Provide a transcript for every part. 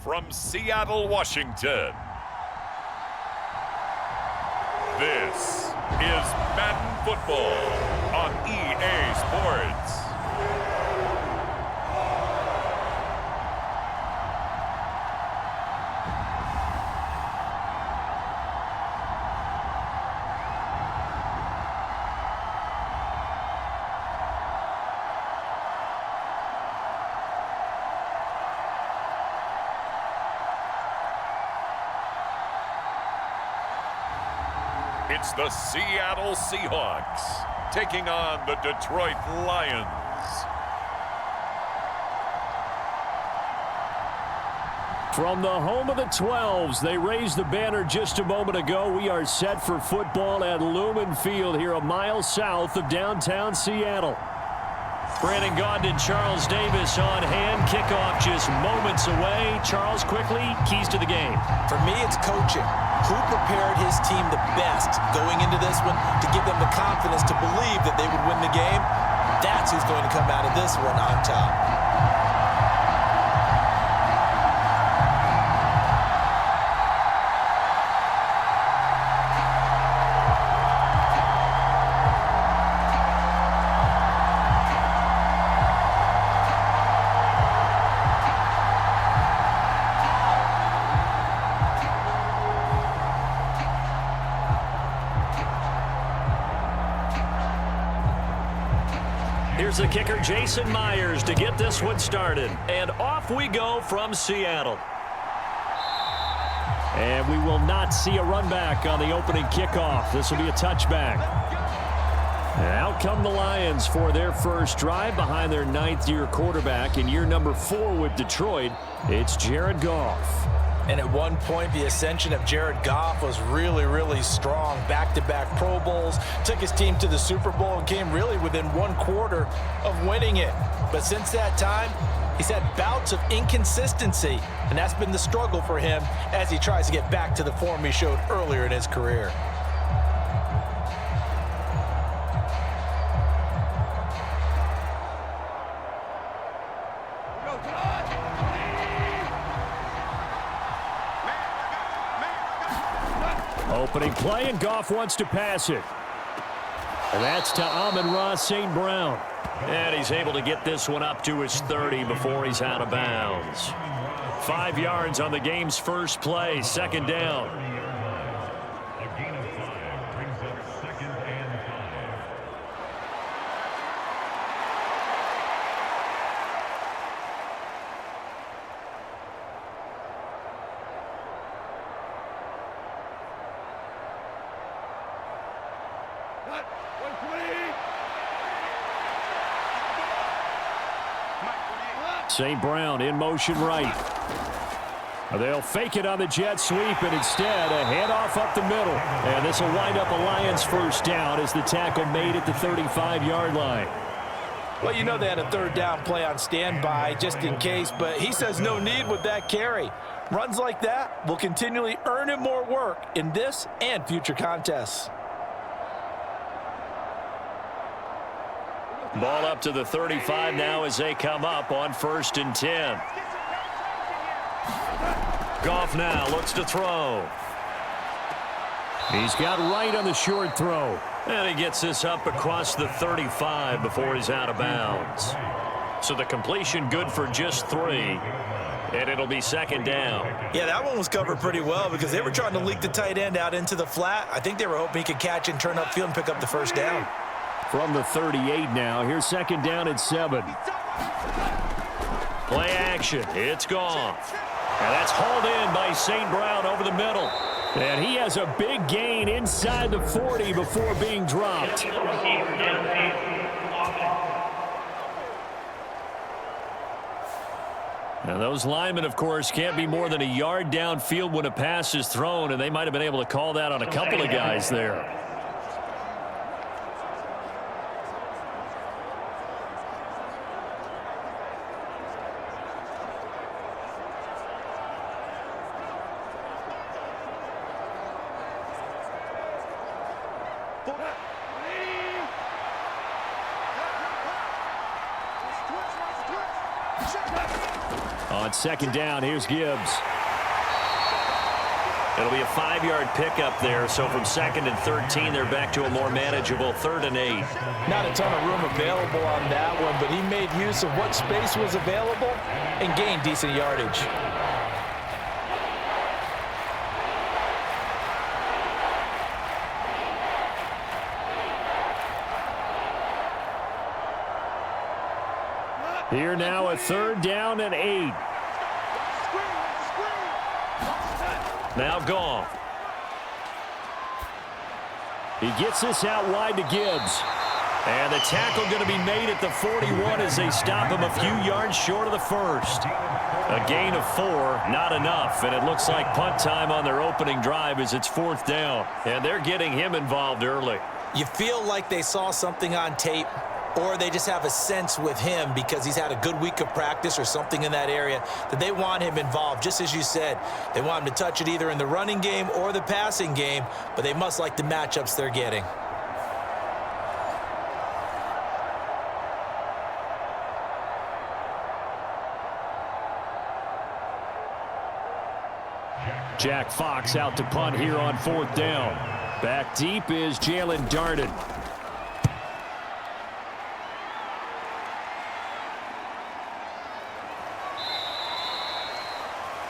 from Seattle, Washington. This is Madden Football on EA Sports. It's the Seattle Seahawks taking on the Detroit Lions. From the home of the 12s, they raised the banner just a moment ago. We are set for football at Lumen Field here a mile south of downtown Seattle. Brandon Gaudin and Charles Davis on hand. Kickoff just moments away. Charles, quickly, keys to the game. For me, it's coaching. Who prepared his team the best going into this one to give them the confidence to believe that they would win the game? That's who's going to come out of this one on top. Here's the kicker, Jason Myers, to get this one started. And off we go from Seattle. And we will not see a run back on the opening kickoff. This will be a touchback. And out come the Lions for their first drive behind their ninth-year quarterback in year number 4 with Detroit. It's Jared Goff. And at one point, the ascension of Jared Goff was really, really strong. Back-to-back Pro Bowls, took his team to the Super Bowl and came really within 1 quarter of winning it. But since that time, he's had bouts of inconsistency, and that's been the struggle for him as he tries to get back to the form he showed earlier in his career. Opening play, and Goff wants to pass it. And that's to Amon-Ra St. Brown. And he's able to get this one up to his 30 before he's out of bounds. 5 yards on the game's first play, second down. A gain of 5 brings up 2nd and 5. St. Brown in motion right. They'll fake it on the jet sweep, and instead a handoff up the middle. And this will wind up a Lions first down as the tackle made at the 35-yard line. Well, you know they had a third down play on standby just in case, but he says no need with that carry. Runs like that will continually earn him more work in this and future contests. Ball up to the 35 now as they come up on 1st and 10. Goff now looks to throw. He's got right on the short throw. And he gets this up across the 35 before he's out of bounds. So the completion good for just 3. And it'll be 2nd down. Yeah, that one was covered pretty well because they were trying to leak the tight end out into the flat. I think they were hoping he could catch and turn upfield and pick up the first down. From the 38 now, here's 2nd down at 7. Play action, it's Goff. And that's hauled in by St. Brown over the middle. And he has a big gain inside the 40 before being dropped. Now those linemen, of course, can't be more than a yard downfield when a pass is thrown, and they might have been able to call that on a couple of guys there. On second down, here's Gibbs. It'll be a 5-yard pickup there, so from 2nd and 13, they're back to a more manageable 3rd and 8. Not a ton of room available on that one, but he made use of what space was available and gained decent yardage. Here now a 3rd down and 8. Now Goff. He gets this out wide to Gibbs. And the tackle going to be made at the 41 as they stop him a few yards short of the first. A gain of 4, not enough. And it looks like punt time on their opening drive as it's 4th down. And they're getting him involved early. You feel like they saw something on tape, or they just have a sense with him because he's had a good week of practice or something in that area that they want him involved. Just as you said, they want him to touch it either in the running game or the passing game, but they must like the matchups they're getting. Jack Fox out to punt here on 4th down. Back deep is Jalen Darden.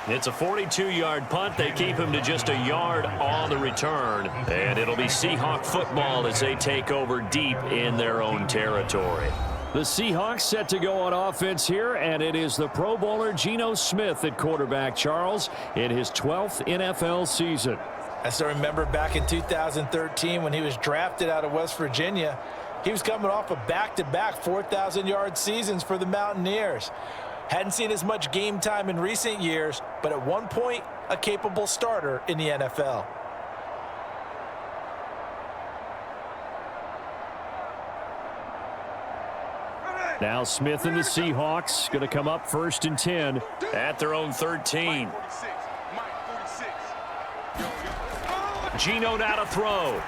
It's a 42-yard punt. They keep him to just a yard on the return. And it'll be Seahawk football as they take over deep in their own territory. The Seahawks set to go on offense here, and it is the Pro Bowler Geno Smith at quarterback, Charles, in his 12th NFL season. I still remember back in 2013 when he was drafted out of West Virginia. He was coming off of back-to-back 4,000-yard seasons for the Mountaineers. Hadn't seen as much game time in recent years, but at one point, a capable starter in the NFL. Now Smith and the Seahawks going to come up 1st and 10 at their own 13. Geno now to throw.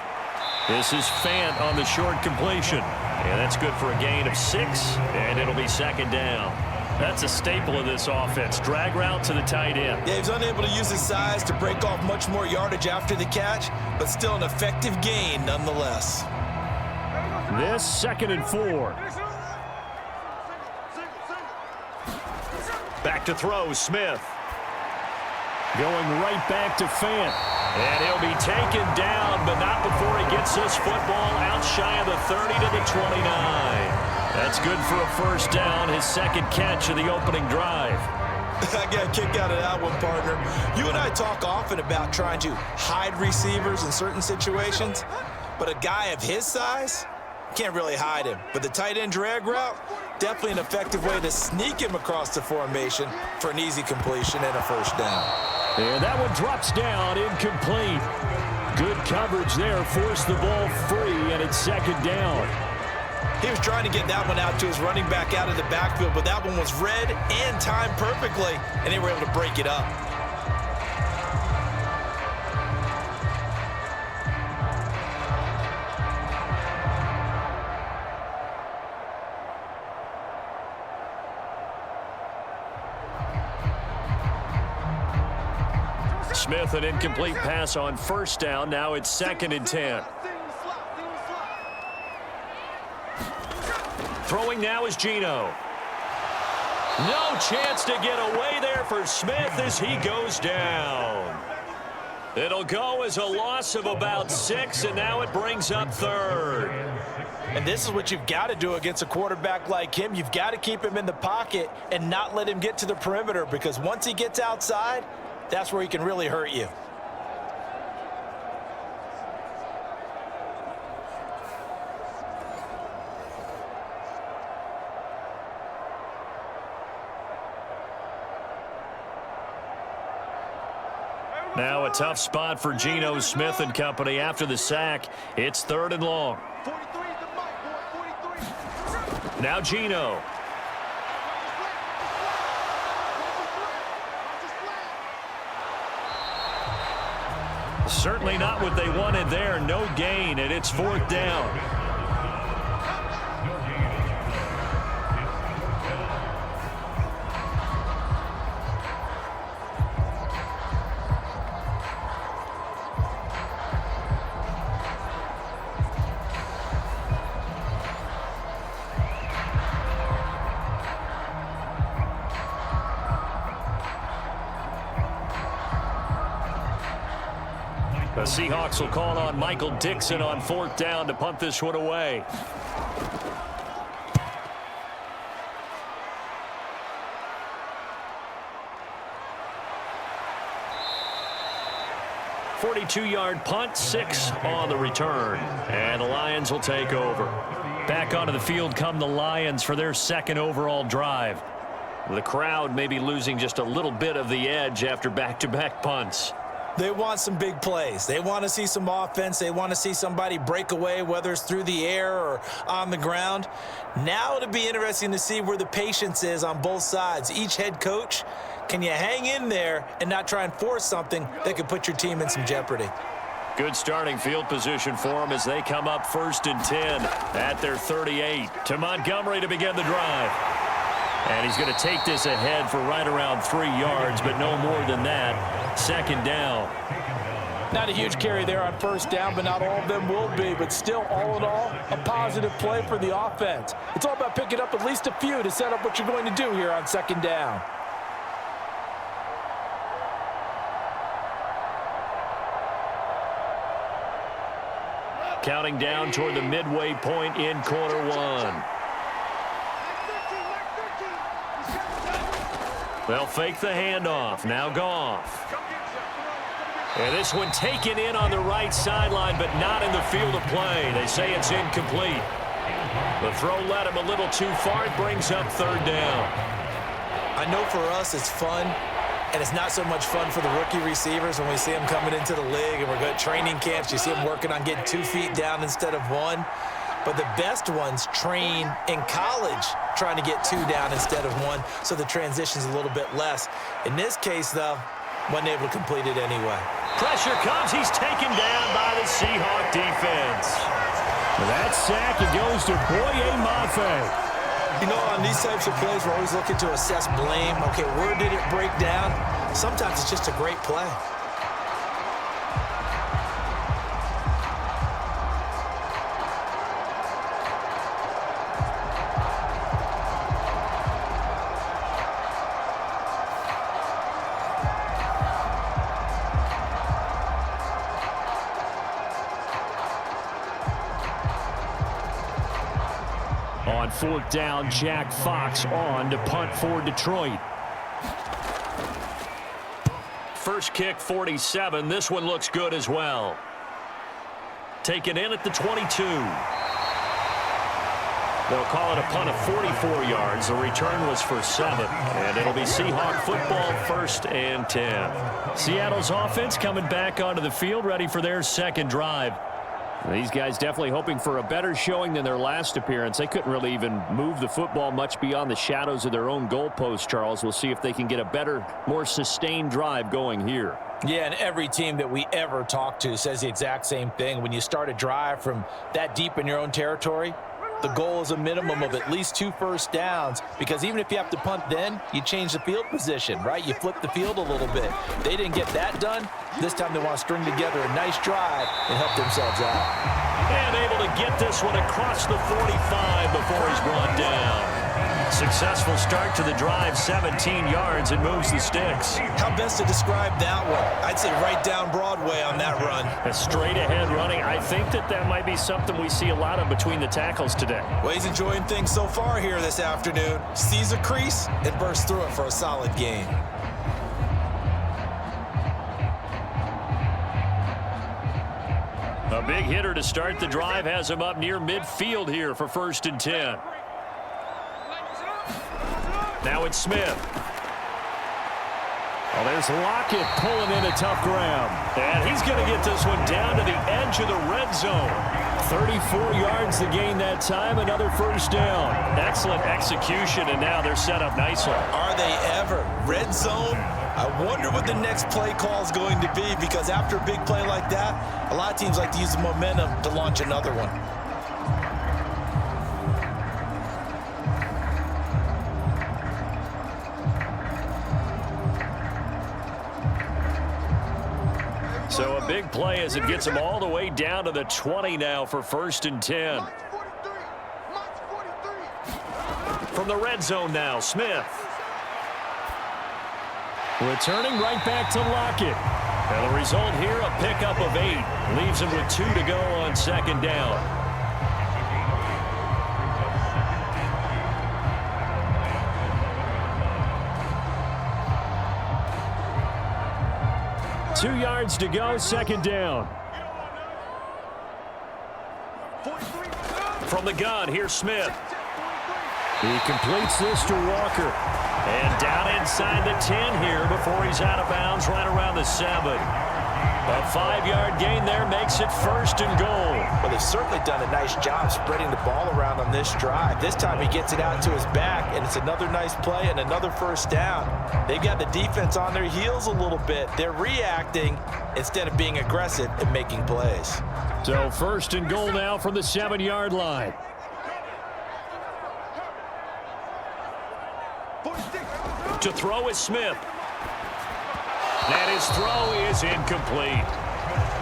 This is Fant on the short completion. And that's good for a gain of 6, and it'll be 2nd down. That's a staple of this offense. Drag route to the tight end. Yeah, he's unable to use his size to break off much more yardage after the catch, but still an effective gain nonetheless. This 2nd and 4. Back to throw, Smith. Going right back to Fant. And he'll be taken down, but not before he gets this football out shy of the 30 to the 29. That's good for a 1st down, his 2nd catch of the opening drive. I got a kick out of that one, partner. You and I talk often about trying to hide receivers in certain situations, but a guy of his size can't really hide him. But the tight end drag route, definitely an effective way to sneak him across the formation for an easy completion and a 1st down. And that one drops down, incomplete. Good coverage there, forced the ball free, and it's 2nd down. He was trying to get that one out to his running back out of the backfield, but that one was read and timed perfectly, and they were able to break it up. Smith, an incomplete pass on 1st down. Now it's 2nd and 10. Throwing now is Geno. No chance to get away there for Smith as he goes down. It'll go as a loss of about 6, and now it brings up 3rd. And this is what you've got to do against a quarterback like him. You've got to keep him in the pocket and not let him get to the perimeter, because once he gets outside, that's where he can really hurt you. Now a tough spot for Geno Smith and company after the sack. It's 3rd and long. Now Geno. Certainly not what they wanted there. No gain, and it's 4th down. The Seahawks will call on Michael Dixon on 4th down to punt this one away. .42-yard punt, 6 on the return. And the Lions will take over. Back onto the field come the Lions for their second overall drive. The crowd may be losing just a little bit of the edge after back-to-back punts. They want some big plays. They want to see some offense. They want to see somebody break away, whether it's through the air or on the ground. Now it'll be interesting to see where the patience is on both sides. Each head coach, can you hang in there and not try and force something that could put your team in some jeopardy? Good starting field position for them as they come up 1st and 10 at their 38. To Montgomery to begin the drive. And he's going to take this ahead for right around 3 yards, but no more than that. 2nd down. Not a huge carry there on 1st down, but not all of them will be. But still, all in all, a positive play for the offense. It's all about picking up at least a few to set up what you're going to do here on 2nd down. Counting down toward the midway point in quarter 1. They'll fake the handoff. Now Goff. And this one taken in on the right sideline, but not in the field of play. They say it's incomplete. The throw led him a little too far. It brings up 3rd down. I know for us it's fun, and it's not so much fun for the rookie receivers when we see them coming into the league and we're going to training camps. You see them working on getting 2 feet down instead of 1. But the best ones train in college trying to get 2 down instead of 1, so the transition's a little bit less. In this case, though, wasn't able to complete it anyway. Pressure comes. He's taken down by the Seahawk defense. With that sack, it goes to Boye Mafe. You know, on these types of plays, we're always looking to assess blame. Okay, where did it break down? Sometimes it's just a great play. On 4th down, Jack Fox on to punt for Detroit. First kick, 47. This one looks good as well. Taken in at the 22. They'll call it a punt of 44 yards. The return was for 7. And it'll be Seahawk football, 1st and 10. Seattle's offense coming back onto the field, ready for their second drive. These guys definitely hoping for a better showing than their last appearance. They couldn't really even move the football much beyond the shadows of their own goalpost, Charles. We'll see if they can get a better, more sustained drive going here. Yeah, and every team that we ever talk to says the exact same thing. When you start a drive from that deep in your own territory, the goal is a minimum of at least 2 first downs, because even if you have to punt then, you change the field position, right? You flip the field a little bit. They didn't get that done. This time they want to string together a nice drive and help themselves out. And able to get this one across the 45 before he's brought down. Successful start to the drive, 17 yards, and moves the sticks. How best to describe that one? I'd say right down Broadway on that run. A straight ahead running. I think that might be something we see a lot of between the tackles today. Well, he's enjoying things so far here this afternoon. Sees a crease and bursts through it for a solid gain. A big hitter to start the drive has him up near midfield here for 1st and 10. Now it's Smith. Well, there's Lockett pulling in a tough grab. And he's going to get this one down to the edge of the red zone. 34 yards to gain that time, another 1st down. Excellent execution, and now they're set up nicely. Are they ever? Red zone? I wonder what the next play call is going to be, because after a big play like that, a lot of teams like to use the momentum to launch another one. So a big play as it gets them all the way down to the 20 now for 1st and 10. From the red zone now, Smith. Returning right back to Lockett. And the result here, a pickup of 8. Leaves him with 2 to go on second down. Two yards to go, second down. From the gun, here's Smith. He completes this to Walker. And down inside the 10 here before he's out of bounds right around the 7. A 5-yard gain there makes it 1st and goal. Well, they've certainly done a nice job spreading the ball around on this drive. This time he gets it out to his back, and it's another nice play and another 1st down. They've got the defense on their heels a little bit. They're reacting instead of being aggressive and making plays. So 1st and goal now from the 7-yard line. To throw is Smith. And his throw is incomplete.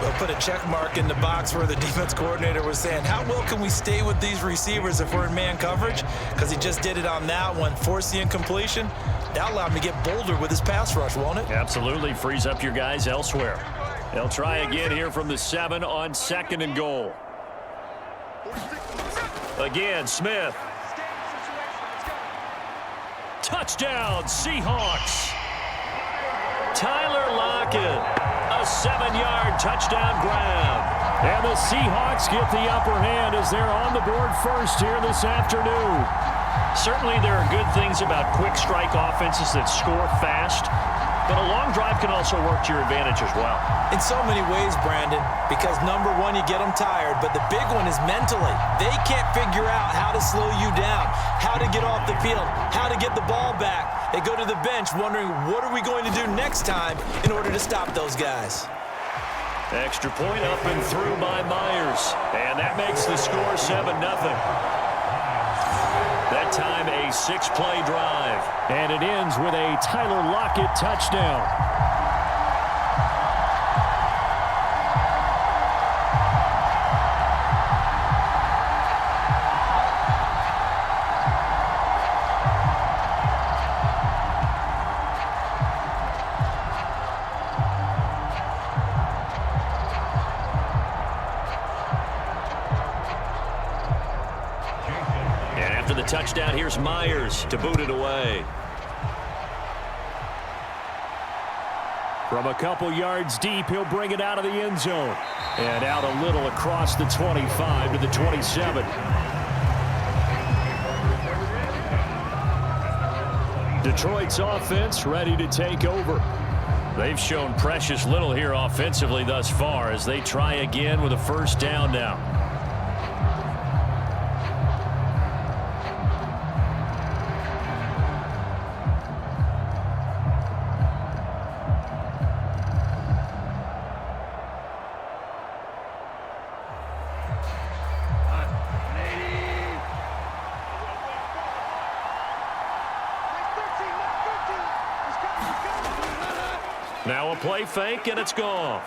We'll put a check mark in the box where the defense coordinator was saying, how well can we stay with these receivers if we're in man coverage? Because he just did it on that one, forced the incompletion. That allowed him to get bolder with his pass rush, won't it? Absolutely. Frees up your guys elsewhere. They'll try again here from the 7 on 2nd and goal. Again, Smith. Touchdown, Seahawks. Tyler Lockett, a 7-yard touchdown grab. And the Seahawks get the upper hand as they're on the board first here this afternoon. Certainly there are good things about quick strike offenses that score fast, but a long drive can also work to your advantage as well. In so many ways, Brandon, because number one, you get them tired, but the big one is mentally. They can't figure out how to slow you down, how to get off the field, how to get the ball back. They go to the bench wondering, what are we going to do next time in order to stop those guys? Extra point up and through by Myers. And that makes the score 7-0. That time a 6-play drive. And it ends with a Tyler Lockett touchdown. Touchdown, here's Myers to boot it away. From a couple yards deep, he'll bring it out of the end zone. And out a little across the 25 to the 27. Detroit's offense ready to take over. They've shown precious little here offensively thus far as they try again with a 1st down now. Now a play fake, and it's gone.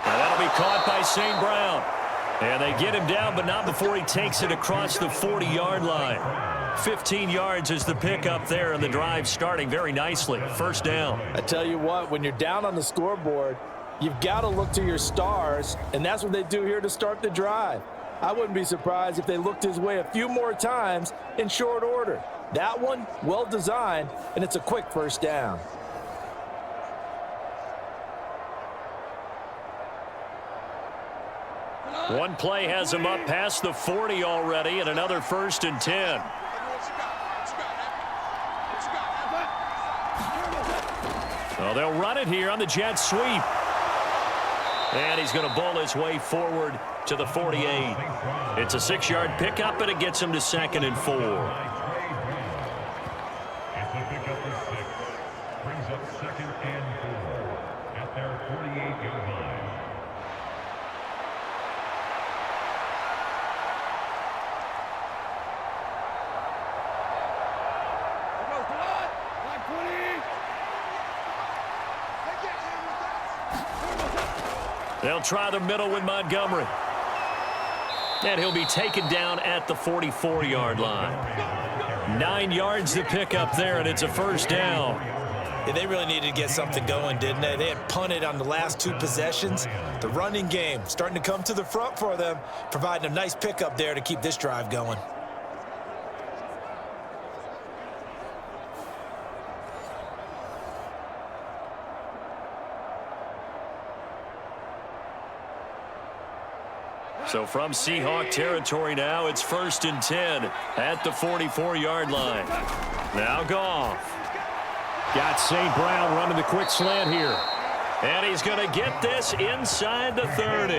Now that'll be caught by St. Brown. And they get him down, but not before he takes it across the 40-yard line. 15 yards is the pickup there, and the drive starting very nicely. 1st down. I tell you what, when you're down on the scoreboard, you've got to look to your stars, and that's what they do here to start the drive. I wouldn't be surprised if they looked his way a few more times in short order. That one, well designed, and it's a quick 1st down. One play has him up past the 40 already, and another 1st and 10. Well, they'll run it here on the jet sweep. And he's going to bowl his way forward to the 48. It's a 6-yard pickup, and it gets him to 2nd and 4. Brings up 2nd and 4 at their 48-yard line. They'll try the middle with Montgomery. And he'll be taken down at the 44-yard line. 9 yards to pick up there, and it's a first down. Yeah, they really needed to get something going, didn't they? They had punted on the last 2 possessions. The running game starting to come to the front for them, providing a nice pickup there to keep this drive going. So from Seahawk territory now, it's 1st and 10 at the 44-yard line. Now Goff. Got St. Brown running the quick slant here. And he's going to get this inside the 30.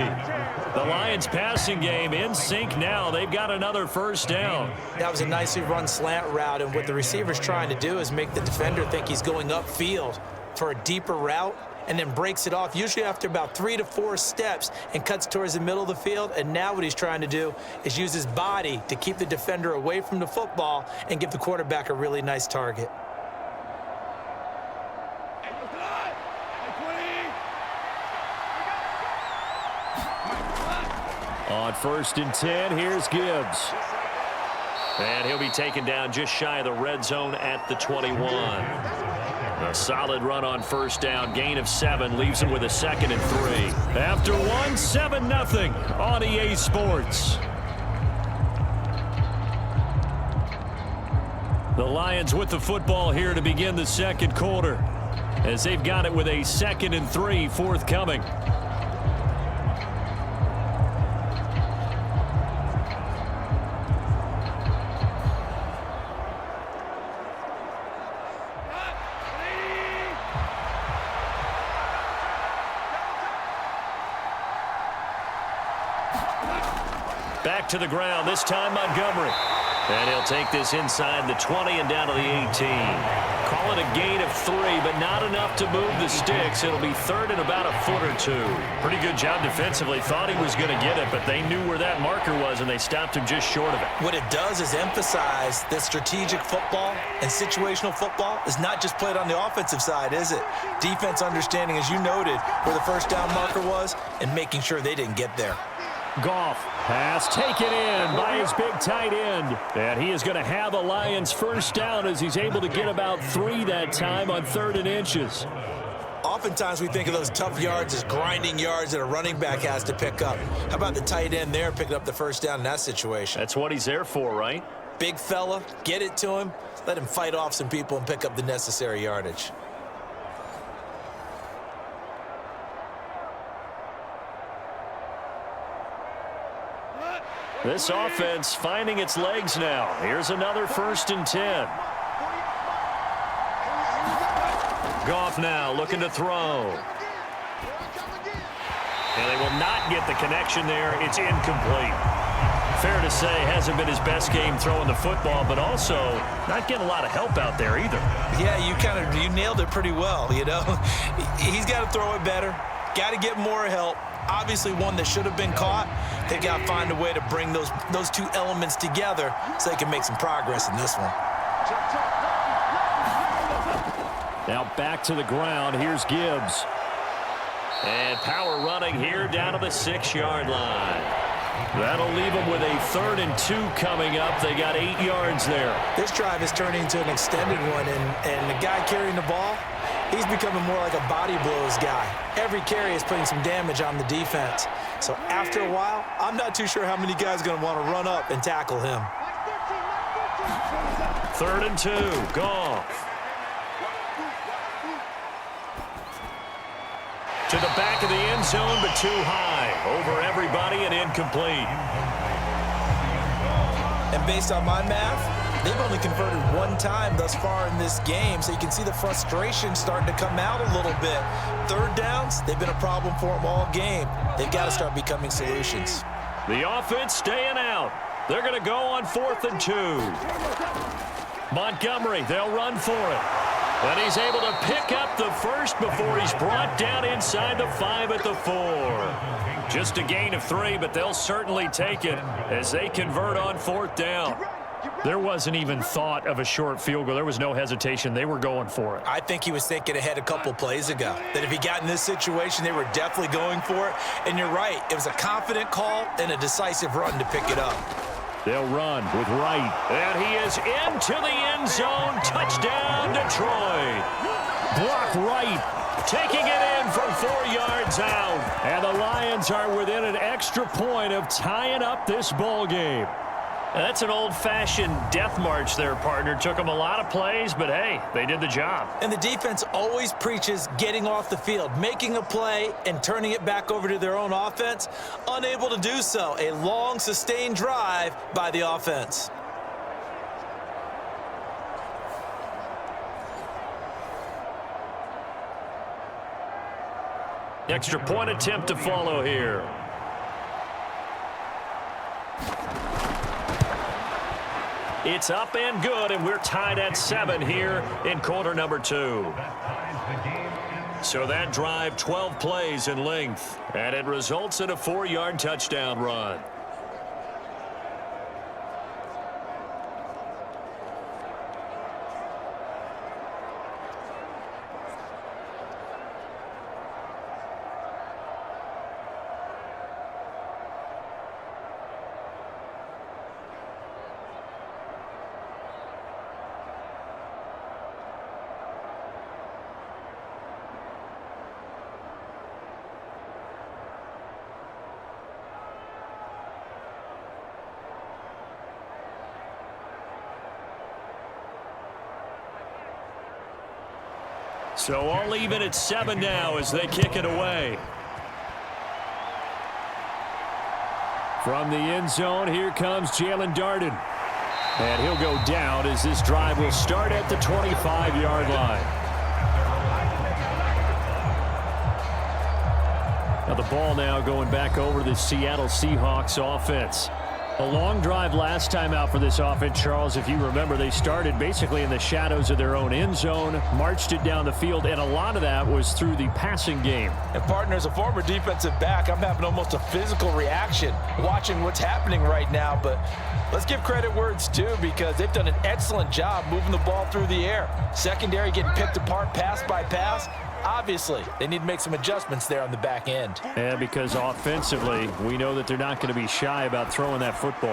The Lions passing game in sync now. They've got another first down. That was a nicely run slant route, and what the receiver's trying to do is make the defender think he's going upfield for a deeper route, and then breaks it off, usually after about 3 to 4 steps, and cuts towards the middle of the field. And now what he's trying to do is use his body to keep the defender away from the football and give the quarterback a really nice target. On 1st and 10, here's Gibbs. And he'll be taken down just shy of the red zone at the 21. A solid run on first down, gain of 7, leaves him with a 2nd and 3. After 1, 7-0 on EA Sports. The Lions with the football here to begin the 2nd quarter, as they've got it with a 2nd and 3 forthcoming. Back to the ground, this time Montgomery. And he'll take this inside the 20 and down to the 18. Call it a gain of 3, but not enough to move the sticks. It'll be 3rd and about a foot or 2. Pretty good job defensively. Thought he was going to get it, but they knew where that marker was, and they stopped him just short of it. What it does is emphasize that strategic football and situational football is not just played on the offensive side, is it? Defense understanding, as you noted, where the first down marker was and making sure they didn't get there. Goff, pass taken in by his big tight end. And he is going to have a Lions first down as he's able to get about 3 that time on 3rd and inches. Oftentimes we think of those tough yards as grinding yards that a running back has to pick up. How about the tight end there picking up the first down in that situation? That's what he's there for, right? Big fella, get it to him, let him fight off some people and pick up the necessary yardage. This offense finding its legs now. Here's another 1st and 10. Goff now looking to throw. And they will not get the connection there. It's incomplete. Fair to say, hasn't been his best game throwing the football, but also not getting a lot of help out there either. Yeah, you nailed it pretty well, you know. He's got to throw it better. Got to get more help. Obviously one that should have been caught. They've got to find a way to bring those 2 elements together so they can make some progress in this one. Now back to the ground. Here's Gibbs. And power running here down to the 6-yard line. That'll leave them with a 3rd and 2 coming up. They got 8 yards there. This drive is turning into an extended one, and the guy carrying the ball, he's becoming more like a body blows guy. Every carry is putting some damage on the defense. So after a while, I'm not too sure how many guys are going to want to run up and tackle him. 3rd and 2, Goff. To the back of the end zone, but too high. Over everybody and incomplete. And based on my math, they've only converted 1 time thus far in this game, so you can see the frustration starting to come out a little bit. 3rd downs, they've been a problem for them all game. They've got to start becoming solutions. The offense staying out. They're going to go on 4th and 2. Montgomery, they'll run for it. And he's able to pick up the first before he's brought down inside the 5 at the 4. Just a gain of 3, but they'll certainly take it as they convert on 4th down. There wasn't even thought of a short field goal. There was no hesitation. They were going for it. I think he was thinking ahead a couple plays ago, that if he got in this situation, they were definitely going for it. And you're right, it was a confident call and a decisive run to pick it up. They'll run with Wright. And he is into the end zone. Touchdown, Detroit. Block Wright. Taking it in from 4 yards out. And the Lions are within an extra point of tying up this ball game. That's an old-fashioned death march there, partner. Took them a lot of plays, but hey, they did the job. And the defense always preaches getting off the field, making a play, and turning it back over to their own offense. Unable to do so. A long, sustained drive by the offense. Extra point attempt to follow here. It's up and good, and we're tied at 7 here in quarter number 2. So that drive, 12 plays in length, and it results in a 4-yard touchdown run. So all even at 7 now as they kick it away. From the end zone, here comes Jalen Darden. And he'll go down as this drive will start at the 25-yard line. Now the ball now going back over to the Seattle Seahawks offense. A long drive last time out for this offense, Charles. If you remember, they started basically in the shadows of their own end zone, marched it down the field, and a lot of that was through the passing game. And partner, as a former defensive back, I'm having almost a physical reaction watching what's happening right now. But let's give credit where it's due, because they've done an excellent job moving the ball through the air. Secondary getting picked apart pass by pass. Obviously, they need to make some adjustments there on the back end. And because offensively, we know that they're not going to be shy about throwing that football.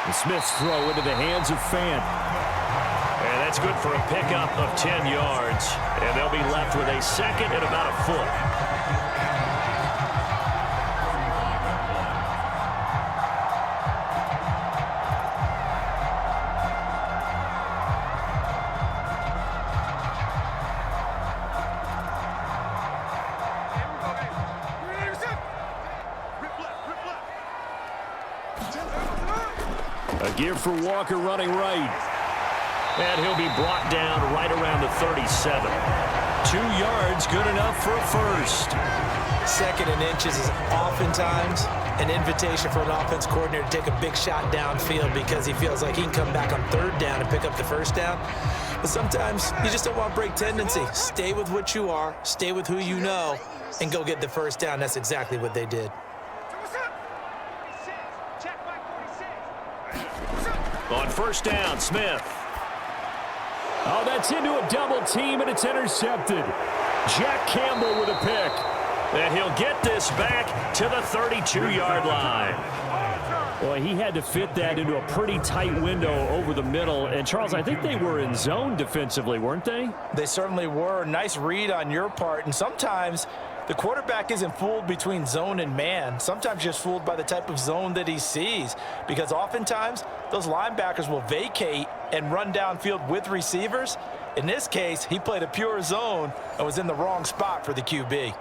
And Smith's throw into the hands of Fant. And that's good for a pickup of 10 yards. And they'll be left with a second and about a foot. A give for Walker running right. And he'll be brought down right around the 37. 2 yards, good enough for a first. Second and inches is oftentimes an invitation for an offense coordinator to take a big shot downfield because he feels like he can come back on third down and pick up the first down. But sometimes you just don't want break tendency. Stay with what you are, stay with who you know, and go get the first down. That's exactly what they did. On first down, Smith. Oh, that's into a double team, and it's intercepted. Jack Campbell with a pick. And he'll get this back to the 32-yard line. Boy, he had to fit that into a pretty tight window over the middle. And, Charles, I think they were in zone defensively, weren't they? They certainly were. Nice read on your part. And sometimes the quarterback isn't fooled between zone and man. Sometimes just fooled by the type of zone that he sees. Because oftentimes, those linebackers will vacate and run downfield with receivers. In this case, he played a pure zone and was in the wrong spot for the QB.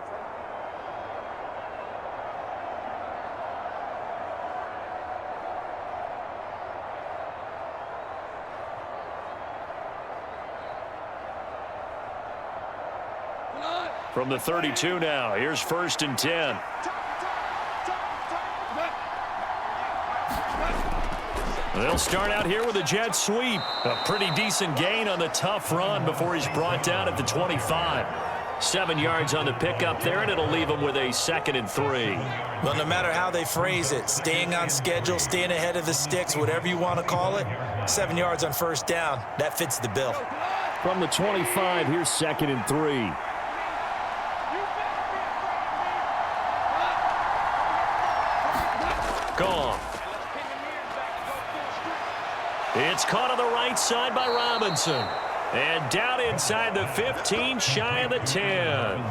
From the 32 now, here's first and 10. They'll start out here with a jet sweep. A pretty decent gain on the tough run before he's brought down at the 25. 7 yards on the pickup there, and it'll leave him with a 2nd and 3. Well, no matter how they phrase it, staying on schedule, staying ahead of the sticks, whatever you want to call it, 7 yards on first down, that fits the bill. From the 25, here's 2nd and 3. Gone. It's caught on the right side by Robinson. And down inside the 15, shy of the 10.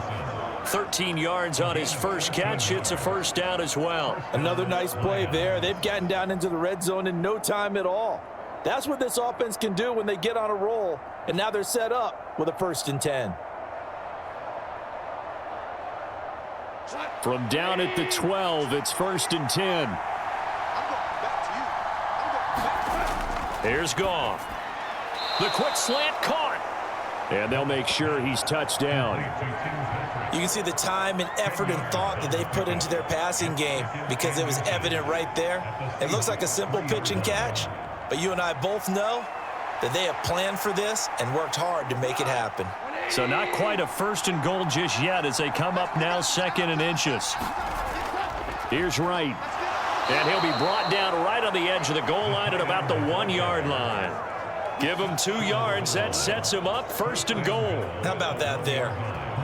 13 yards on his first catch. It's a first down as well. Another nice play there. They've gotten down into the red zone in no time at all. That's what this offense can do when they get on a roll. And now they're set up with a 1st and 10. From down at the 12, it's 1st and 10. Here's Goff. The quick slant caught. And they'll make sure he's touched down. You can see the time and effort and thought that they've put into their passing game because it was evident right there. It looks like a simple pitch and catch, but you and I both know that they have planned for this and worked hard to make it happen. So not quite a 1st and goal just yet as they come up now 2nd and inches. Here's Wright. And he'll be brought down right on the edge of the goal line at about the 1-yard line. Give him 2 yards. That sets him up 1st and goal. How about that there?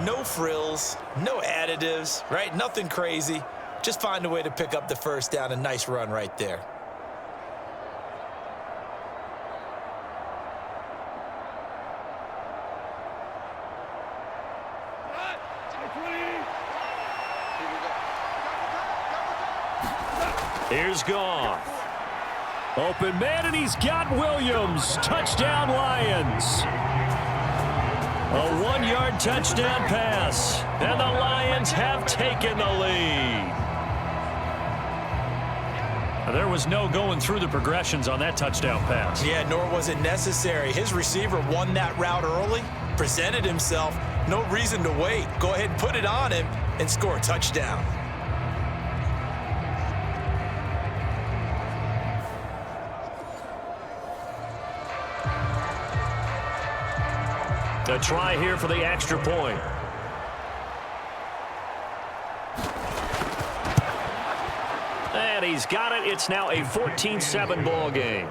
No frills, no additives, right? Nothing crazy. Just find a way to pick up the 1st down. A nice run right there. Here's Goff. Open man, and he's got Williams. Touchdown, Lions. A 1-yard touchdown pass. And the Lions have taken the lead. There was no going through the progressions on that touchdown pass. Yeah, nor was it necessary. His receiver won that route early, presented himself. No reason to wait. Go ahead and put it on him and score a touchdown. A try here for the extra point. And he's got it. It's now a 14-7 ball game.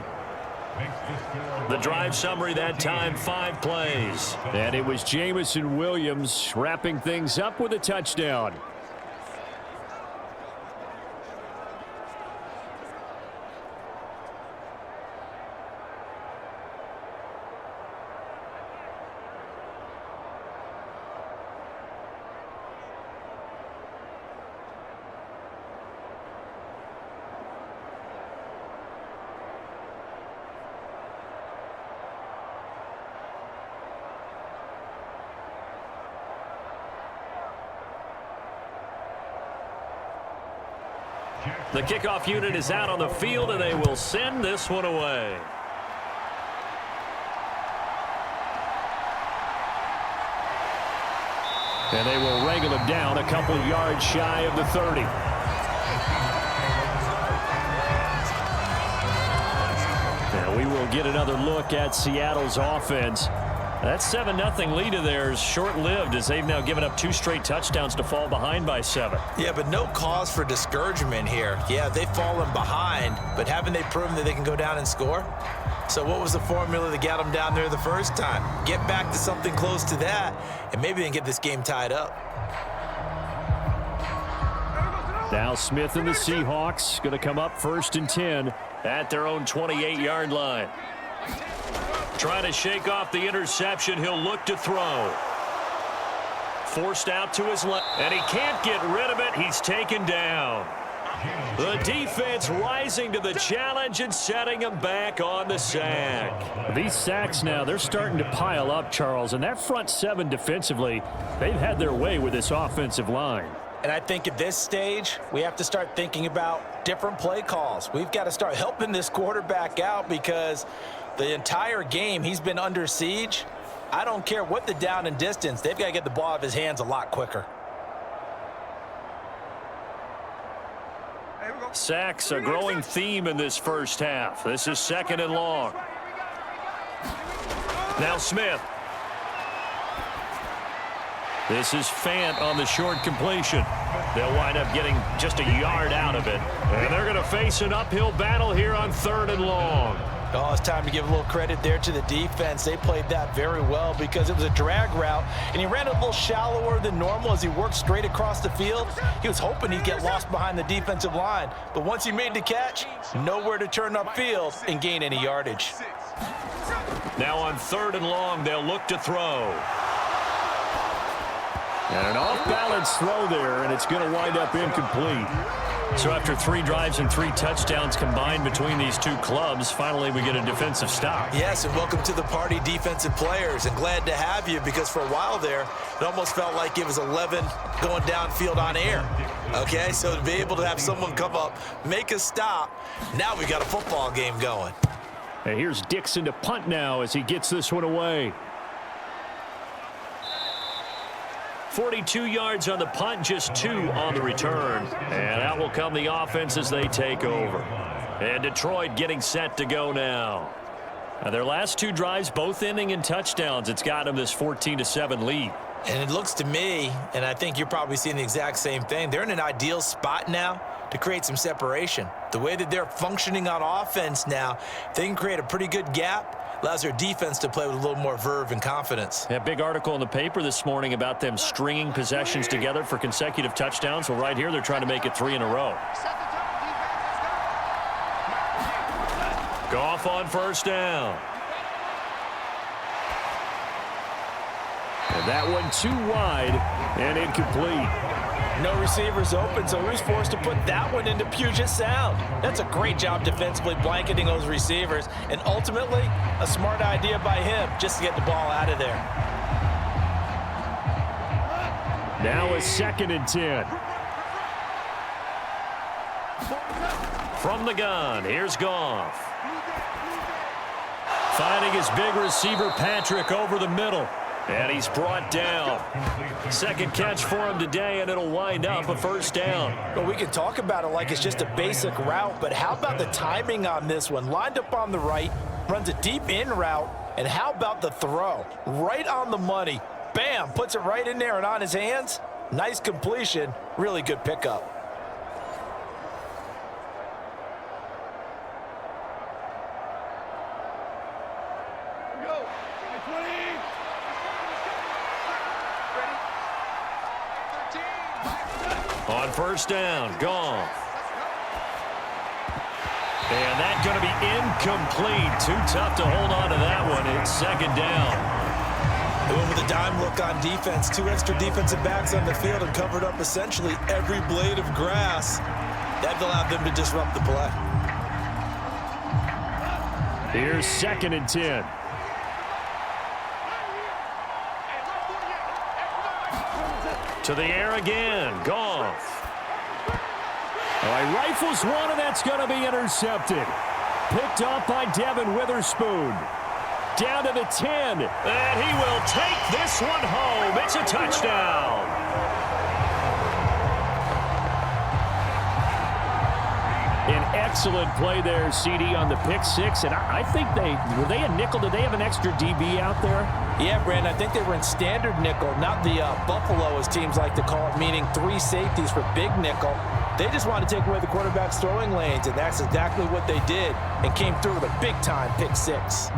The drive summary that time, 5 plays. And it was Jamison Williams wrapping things up with a touchdown. The kickoff unit is out on the field, and they will send this one away. And they will wrangle him down a couple yards shy of the 30. Now we will get another look at Seattle's offense. That 7-0 lead of theirs short-lived as they've now given up 2 straight touchdowns to fall behind by 7. Yeah, but no cause for discouragement here. Yeah, they've fallen behind, but haven't they proven that they can go down and score? So what was the formula that got them down there the first time? Get back to something close to that, and maybe they can get this game tied up. Now Smith and the Seahawks going to come up 1st and 10 at their own 28-yard line. Trying to shake off the interception. He'll look to throw. Forced out to his left, and he can't get rid of it. He's taken down. The defense rising to the challenge and setting him back on the sack. These sacks now, they're starting to pile up, Charles, and that front 7 defensively, they've had their way with this offensive line. And I think at this stage, we have to start thinking about different play calls. We've got to start helping this quarterback out because the entire game he's been under siege. I don't care what the down and distance. They've got to get the ball out of his hands a lot quicker. Sacks, a growing theme in this first half. This is 2nd and long. Now Smith. This is Fant on the short completion. They'll wind up getting just a yard out of it. And they're going to face an uphill battle here on 3rd and long. Oh, it's time to give a little credit there to the defense. They played that very well because it was a drag route, and he ran a little shallower than normal as he worked straight across the field. He was hoping he'd get lost behind the defensive line, but once he made the catch, nowhere to turn upfield and gain any yardage. Now on 3rd and long, they'll look to throw. And an off-balance throw there, and it's going to wind up incomplete. So after 3 drives and 3 touchdowns combined between these two clubs, finally we get a defensive stop. Yes, and welcome to the party, defensive players, and glad to have you because for a while there, it almost felt like it was 11 going downfield on air. Okay, so to be able to have someone come up, make a stop, now we got a football game going. And here's Dixon to punt now as he gets this one away. 42 yards on the punt, just 2 on the return. And out will come the offense as they take over. And Detroit getting set to go now. Their last 2 drives, both ending in touchdowns. It's got them this 14-7 lead. And it looks to me, and I think you're probably seeing the exact same thing, they're in an ideal spot now to create some separation. The way that they're functioning on offense now, they can create a pretty good gap. Allows their defense to play with a little more verve and confidence. That big article in the paper this morning about them stringing possessions together for consecutive touchdowns. Well, right here, they're trying to make it 3 in a row. Goff on 1st down. And that one too wide and incomplete. No receivers open, so he was forced to put that one into Puget Sound. That's a great job defensively blanketing those receivers, and ultimately, a smart idea by him just to get the ball out of there. Now a 2nd and 10. From the gun, here's Goff. Finding his big receiver, Patrick, over the middle. And he's brought down. 2nd catch for him today, and it'll wind up a 1st down. Well, we can talk about it like it's just a basic route, but how about the timing on this one? Lined up on the right, runs a deep in route, and how about the throw? Right on the money. Bam, puts it right in there and on his hands. Nice completion, really good pickup. On 1st down, Goff. And that's going to be incomplete. Too tough to hold on to that one. It's 2nd down. They went with a dime look on defense. 2 extra defensive backs on the field and covered up essentially every blade of grass. That allowed them to disrupt the play. Here's 2nd and 10. To the air again, Goff. All right, rifles one, and that's going to be intercepted. Picked off by Devin Witherspoon. Down to the 10. And he will take this one home. It's a touchdown. An excellent play there, CD, on the pick 6. And I think were they a nickel? Did they have an extra DB out there? Yeah, Brandon, I think they were in standard nickel, not the Buffalo, as teams like to call it, meaning 3 safeties for big nickel. They just wanted to take away the quarterback's throwing lanes, and that's exactly what they did, and came through with a big-time pick 6.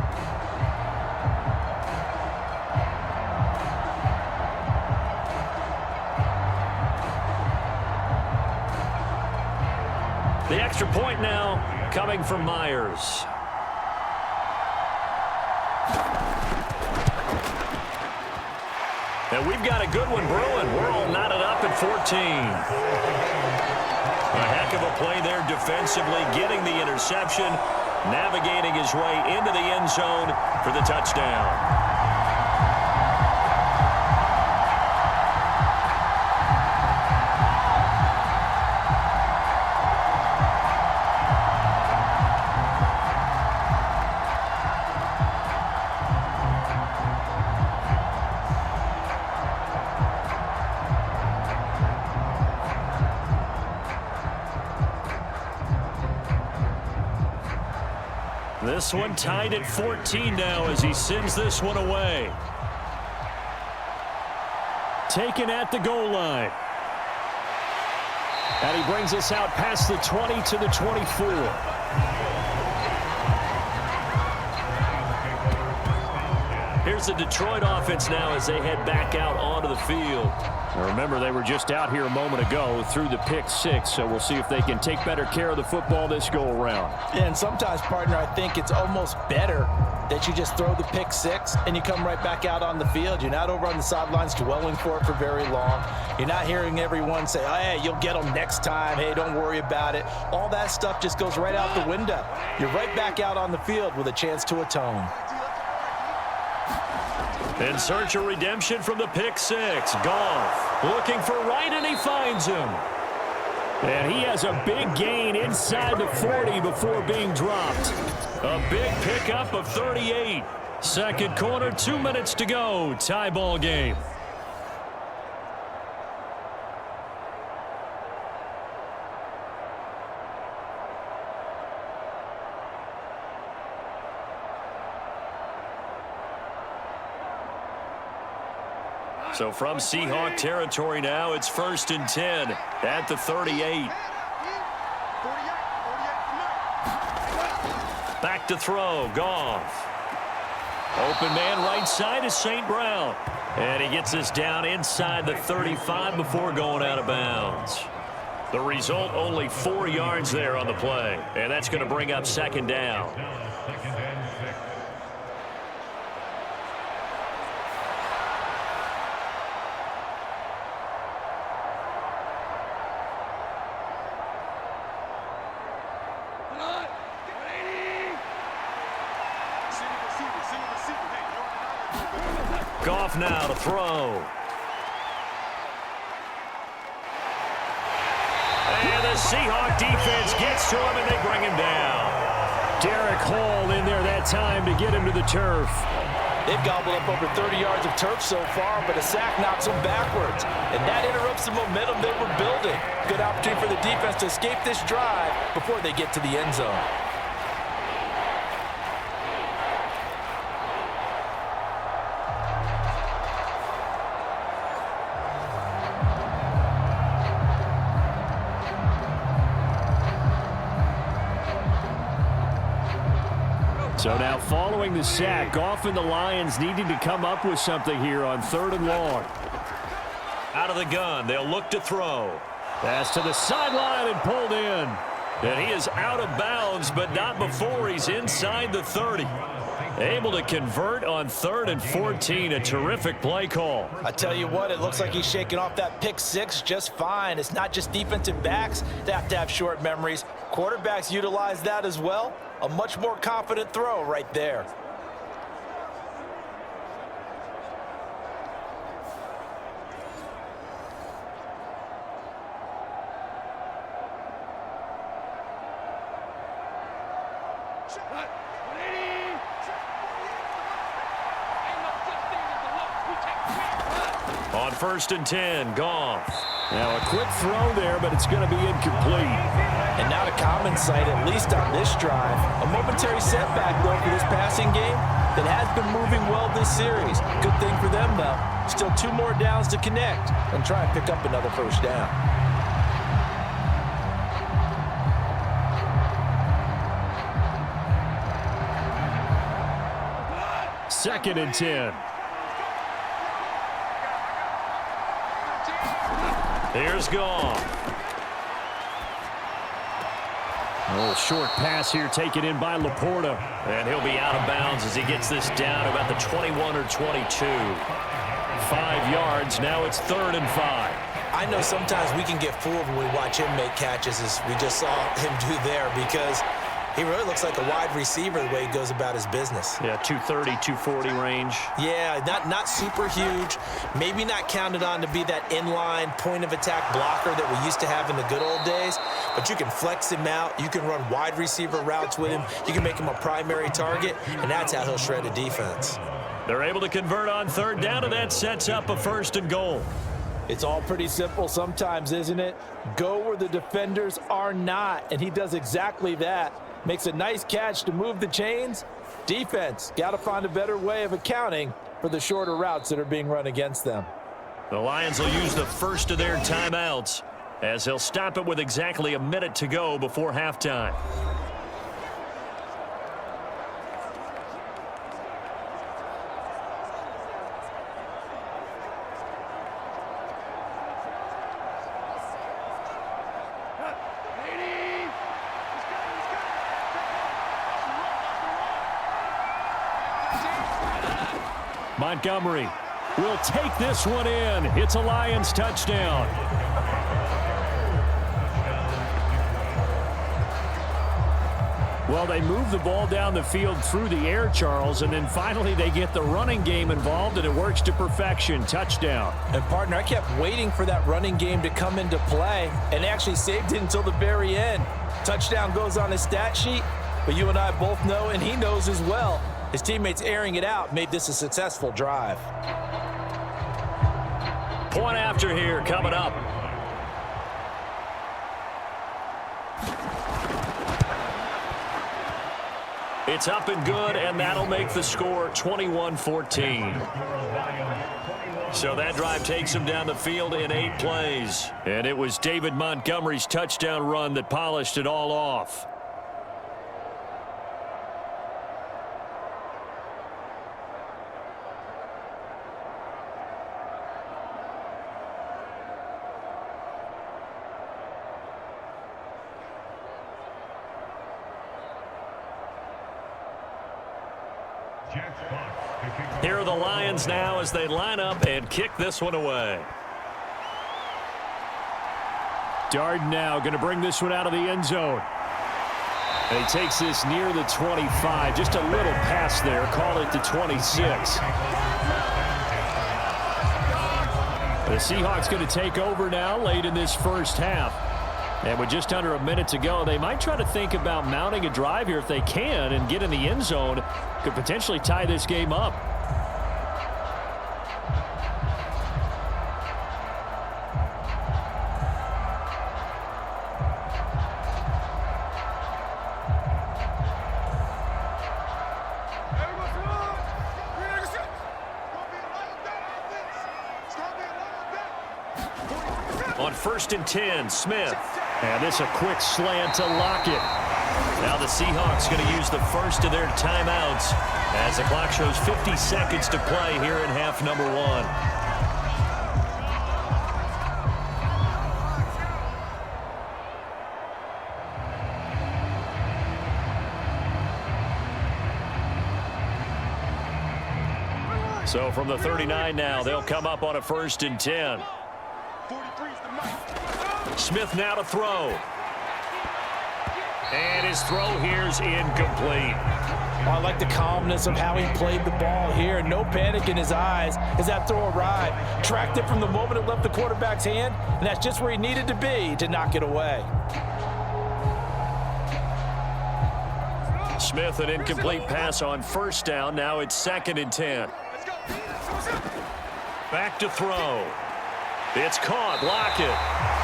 The extra point now coming from Myers. And we've got a good one brewing. We're all knotted up at 14. A heck of a play there defensively, getting the interception, navigating his way into the end zone for the touchdown. This one tied at 14 now as he sends this one away. Taken at the goal line. And he brings us out past the 20 to the 24. Here's the Detroit offense now as they head back out onto the field. Now remember, they were just out here a moment ago through the pick six, so we'll see if they can take better care of the football this go-around. Yeah, and sometimes, partner, I think it's almost better that you just throw the pick six and you come right back out on the field. You're not over on the sidelines dwelling for it for very long. You're not hearing everyone say, oh, hey, you'll get them next time. Hey, don't worry about it. All that stuff just goes right out the window. You're right back out on the field with a chance to atone. In search of redemption from the pick six. Goff looking for Wright, and he finds him. And he has a big gain inside the 40 before being dropped. A big pickup of 38. Second quarter, 2 minutes to go. Tie ball game. So from Seahawk territory now, it's 1st and 10 at the 38. Back to throw, Goff. Open man right side is St. Brown. And he gets this down inside the 35 before going out of bounds. The result, only 4 yards there on the play. And that's going to bring up second down. Goff now to throw. And the Seahawk defense gets to him, and they bring him down. Derek Hall in there that time to get him to the turf. They've gobbled up over 30 yards of turf so far, but a sack knocks them backwards. And that interrupts the momentum they were building. Good opportunity for the defense to escape this drive before they get to the end zone. So now following the sack, Goff and the Lions needing to come up with something here on 3rd and long. Out of the gun, they'll look to throw. Pass to the sideline and pulled in. And he is out of bounds, but not before he's inside the 30. Able to convert on 3rd and 14, a terrific play call. I tell you what, it looks like he's shaking off that pick six just fine. It's not just defensive backs that have to have short memories. Quarterbacks utilize that as well. A much more confident throw right there. On 1st and 10, Goff. Now a quick throw there, but it's going to be incomplete. And not a common sight, at least on this drive. A momentary setback, though, for this passing game that has been moving well this series. Good thing for them, though. Still 2 more downs to connect and try and pick up another first down. Second and 10. Here's Goff. A little short pass here taken in by Laporta. And he'll be out of bounds as he gets this down about the 21 or 22. 5 yards. Now it's 3rd and 5. I know sometimes we can get fooled when we watch him make catches, as we just saw him do there, because he really looks like a wide receiver the way he goes about his business. Yeah, 230, 240 range. Yeah, not super huge. Maybe not counted on to be that inline point-of-attack blocker that we used to have in the good old days. But you can flex him out. You can run wide receiver routes with him. You can make him a primary target, and that's how he'll shred a defense. They're able to convert on 3rd down, and that sets up a 1st and goal. It's all pretty simple sometimes, isn't it? Go where the defenders are not, and he does exactly that. Makes a nice catch to move the chains. Defense, got to find a better way of accounting for the shorter routes that are being run against them. The Lions will use the first of their timeouts as they'll stop it with exactly a minute to go before halftime. Montgomery will take this one in. It's a Lions touchdown. Well, they move the ball down the field through the air, Charles, and then finally they get the running game involved, and it works to perfection. Touchdown. And, partner, I kept waiting for that running game to come into play and actually saved it until the very end. Touchdown goes on his stat sheet, but you and I both know, and he knows as well, his teammates airing it out made this a successful drive. Point after here coming up. It's up and good, and that'll make the score 21-14. So that drive takes him down the field in 8 plays. And it was David Montgomery's touchdown run that polished it all off. Here are the Lions now as they line up and kick this one away. Darden now going to bring this one out of the end zone. And he takes this near the 25. Just a little pass there. Call it the 26. The Seahawks going to take over now late in this first half. And with just under a minute to go, they might try to think about mounting a drive here if they can and get in the end zone. Could potentially tie this game up. On 1st and 10, Smith. And this a quick slant to Lockett. Now the Seahawks going to use the first of their timeouts as the clock shows 50 seconds to play here in half number 1. So from the 39 now, they'll come up on a 1st and 10. Smith now to throw. And his throw here's incomplete. Oh, I like the calmness of how he played the ball here. No panic in his eyes as that throw arrived. Tracked it from the moment it left the quarterback's hand, and that's just where he needed to be to knock it away. Smith, an incomplete pass on 1st down. Now it's 2nd and 10. Back to throw. It's caught. Lockett.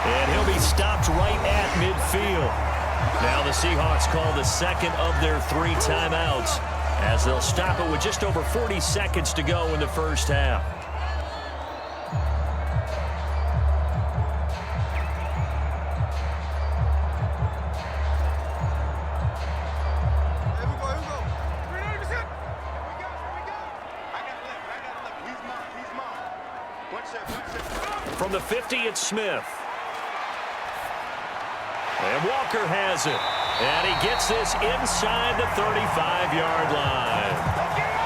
And he'll be stopped right at midfield. Now the Seahawks call the second of their 3 timeouts as they'll stop it with just over 40 seconds to go in the first half. From the 50, it's Smith. And Walker has it. And he gets this inside the 35-yard line.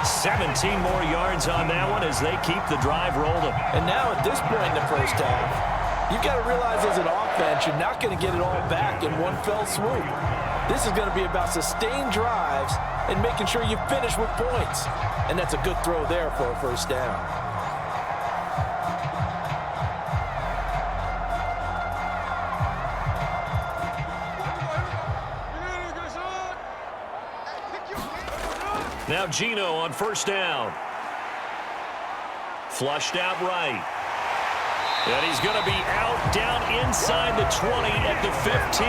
17 more yards on that one as they keep the drive rolling. And now at this point in the first half, you've got to realize as an offense, you're not going to get it all back in one fell swoop. This is going to be about sustained drives and making sure you finish with points. And that's a good throw there for a 1st down. Now Geno on 1st down. Flushed out right. And he's going to be out down inside the 20 at the 15.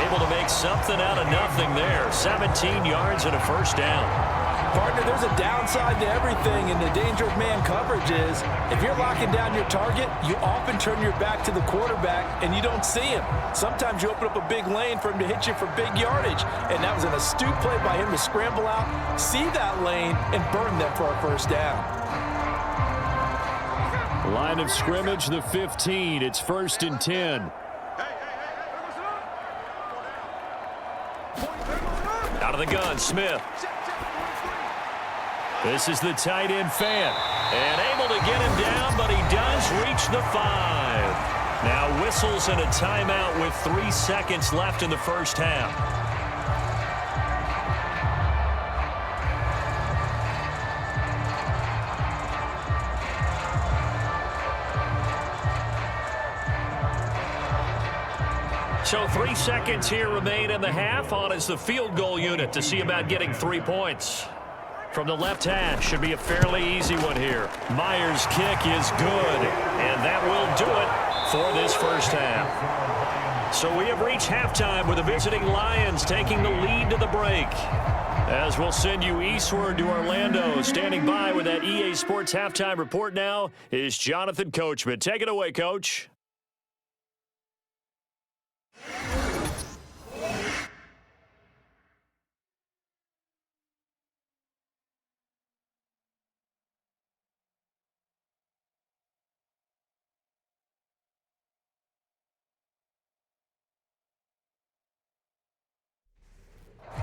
Able to make something out of nothing there. 17 yards and a 1st down. Partner, there's a downside to everything, and the danger of man coverage is if you're locking down your target, you often turn your back to the quarterback and you don't see him. Sometimes you open up a big lane for him to hit you for big yardage, and that was an astute play by him to scramble out, see that lane, and burn them for a 1st down. Line of scrimmage, the 15. It's 1st and 10. Out of the gun, Smith. This is the tight end fan. And able to get him down, but he does reach the 5. Now whistles and a timeout with 3 seconds left in the first half. So 3 seconds here remain in the half. On is the field goal unit to see about getting 3 points. From the left hash, should be a fairly easy one here. Myers' kick is good, and that will do it for this first half. So we have reached halftime with the visiting Lions taking the lead to the break. As we'll send you eastward to Orlando. Standing by with that EA Sports halftime report now is Jonathan Coachman. Take it away, Coach.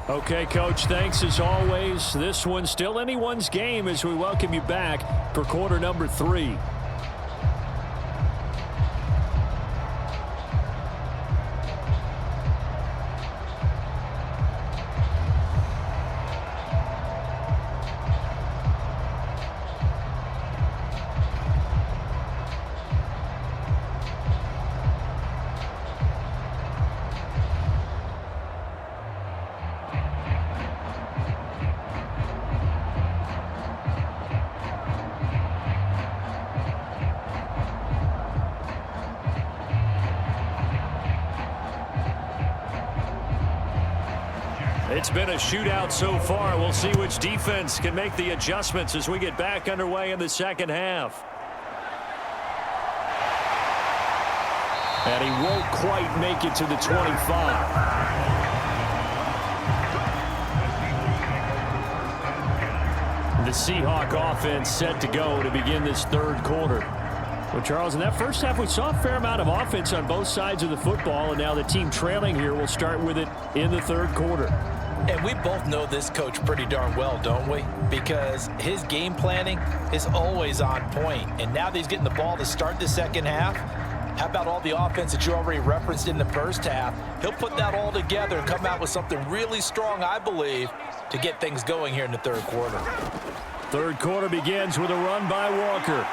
Okay, Coach, thanks as always. This one's still anyone's game as we welcome you back for quarter number 3. It's been a shootout so far. We'll see which defense can make the adjustments as we get back underway in the second half. And he won't quite make it to the 25. The Seahawk offense set to go to begin this third quarter. Well, Charles, in that first half, we saw a fair amount of offense on both sides of the football, and now the team trailing here will start with it in the third quarter. And we both know this coach pretty darn well, don't we? Because his game planning is always on point. And now that he's getting the ball to start the second half, how about all the offense that you already referenced in the first half? He'll put that all together and come out with something really strong, I believe, to get things going here in the third quarter. Third quarter begins with a run by Walker.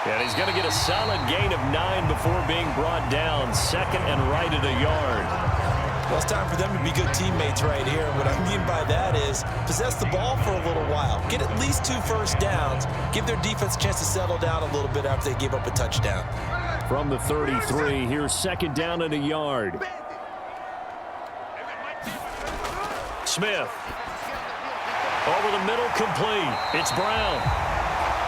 And he's going to get a solid gain of 9 before being brought down. Second and right at a yard. Well, it's time for them to be good teammates right here. What I mean by that is possess the ball for a little while. Get at least 2 first downs. Give their defense a chance to settle down a little bit after they give up a touchdown. From the 33, here's second down and a yard. Smith. Over the middle, complete. It's Brown.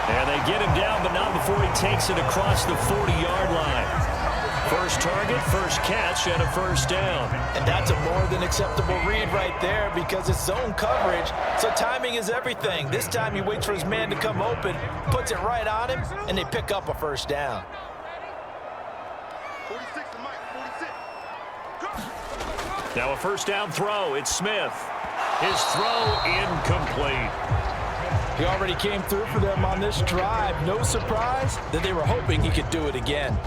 And they get him down, but not before he takes it across the 40-yard line. First target, first catch, and a first down. And that's a more than acceptable read right there because it's zone coverage, so timing is everything. This time he waits for his man to come open, puts it right on him, and they pick up a first down. 46 to Mike, 46. Now a first down throw. It's Smith. His throw incomplete. He already came through for them on this drive. No surprise that they were hoping he could do it again.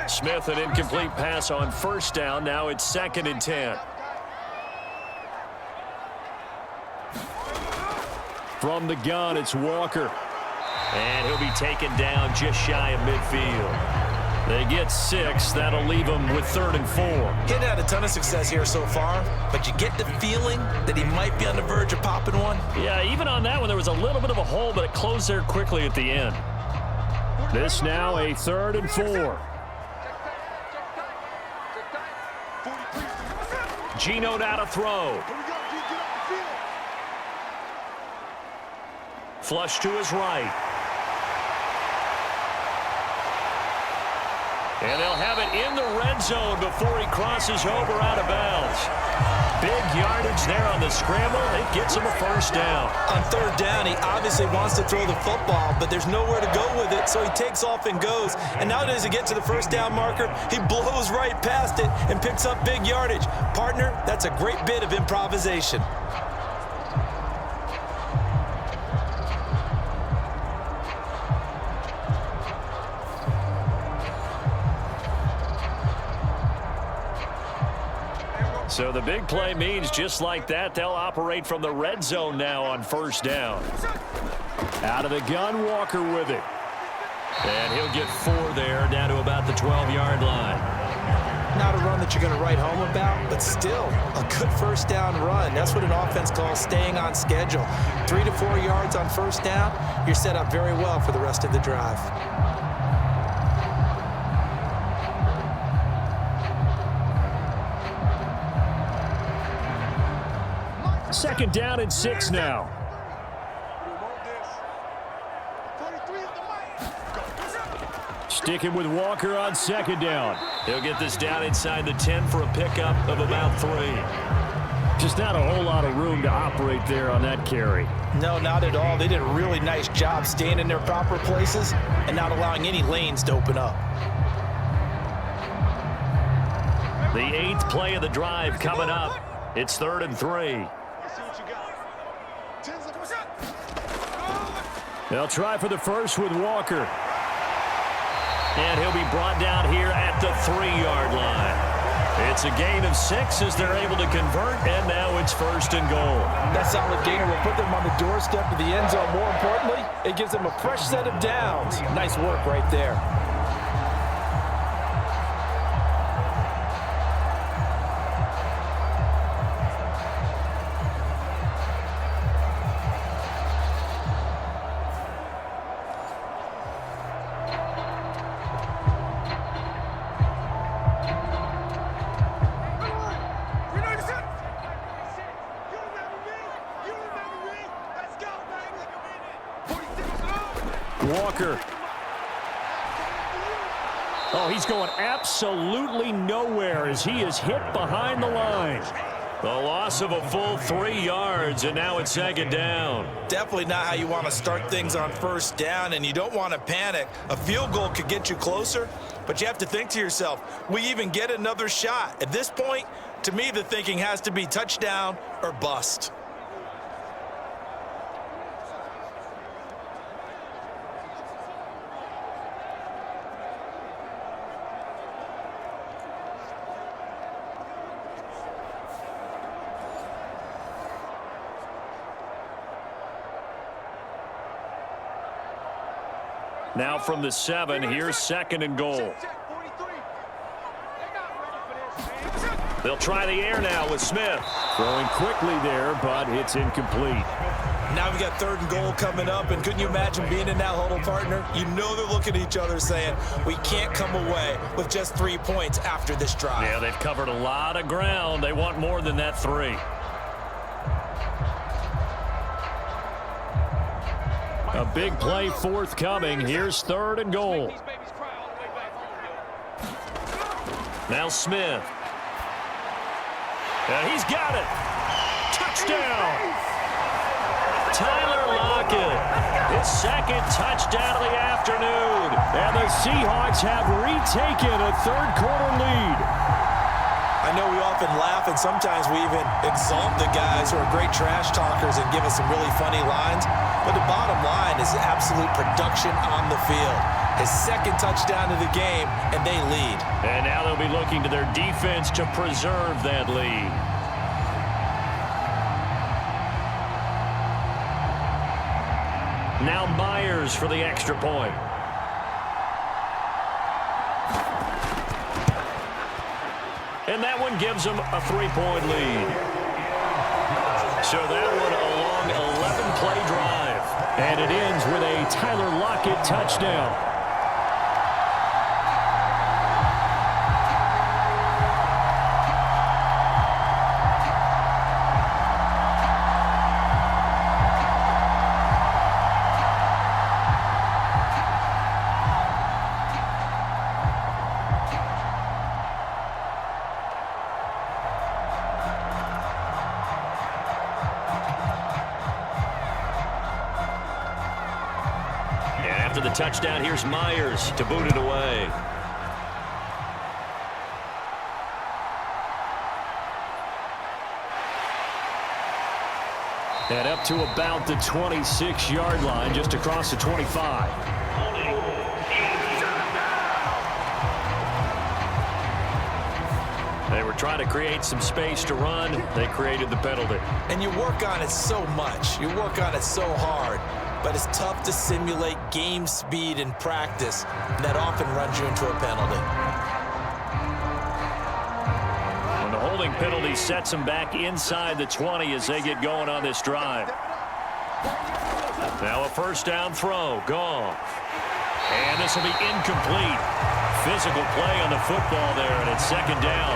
Smith, an incomplete pass on first down. Now it's 2nd and 10. From the gun, it's Walker. And he'll be taken down just shy of midfield. They get 6. That'll leave them with 3rd and 4. He's had a ton of success here so far, but you get the feeling that he might be on the verge of popping one. Yeah, even on that one, there was a little bit of a hole, but it closed there quickly at the end. This now a 3rd and 4. Geno now to throw. Flush to his right. And they'll have it in the red zone before he crosses over out of bounds. Big yardage there on the scramble. It gets him a first down. On third down, he obviously wants to throw the football, but there's nowhere to go with it, so he takes off and goes. And now does he get to the first down marker? He blows right past it and picks up big yardage. Partner, that's a great bit of improvisation. So the big play means just like that, they'll operate from the red zone now on first down. Out of the gun, Walker with it. And he'll get 4 there, down to about the 12-yard line. Not a run that you're going to write home about, but still a good first down run. That's what an offense calls staying on schedule. 3 to 4 yards on first down, you're set up very well for the rest of the drive. Second down and 6 now. Sticking with Walker on second down. He'll get this down inside the 10 for a pickup of about 3. Just not a whole lot of room to operate there on that carry. No, not at all. They did a really nice job staying in their proper places and not allowing any lanes to open up. The 8th play of the drive coming up. It's 3rd and 3. They'll try for the first with Walker. And he'll be brought down here at the 3-yard line. It's a gain of 6 as they're able to convert, and now it's 1st and goal. That solid gainer will put them on the doorstep of the end zone. More importantly, it gives them a fresh set of downs. Nice work right there. Walker. Oh, he's going absolutely nowhere as he is hit behind the line. The loss of a full 3 yards, and now it's 2nd down. Definitely not how you want to start things on first down, and you don't want to panic. A field goal could get you closer, but you have to think to yourself, we even get another shot. At this point, to me, the thinking has to be touchdown or bust. Now from the 7, here's 2nd and goal. They'll try the air now with Smith. Throwing quickly there, but it's incomplete. Now we got 3rd and goal coming up, and couldn't you imagine being in that huddle, partner? You know they're looking at each other saying, we can't come away with just 3 points after this drive. Yeah, they've covered a lot of ground. They want more than that 3. A big play forthcoming. Here's 3rd and goal. Now Smith. And he's got it. Touchdown. Tyler Lockett. His 2nd touchdown of the afternoon. And the Seahawks have retaken a 3rd quarter lead. I know we often laugh, and sometimes we even exalt the guys who are great trash talkers and give us some really funny lines. But the bottom line is absolute production on the field. His 2nd touchdown of the game, and they lead. And now they'll be looking to their defense to preserve that lead. Now Myers for the extra point. And that one gives them a 3-point lead. So that one a long 11-play drive. And it ends with a Tyler Lockett touchdown. After the touchdown, here's Myers to boot it away. And up to about the 26-yard line, just across the 25. They were trying to create some space to run. They created the penalty. And you work on it so much. You work on it so hard. But it's tough to simulate game speed in practice. And that often runs you into a penalty. And the holding penalty sets them back inside the 20 as they get going on this drive. Now a first down throw. Goff. And this will be incomplete. Physical play on the football there, and it's second down.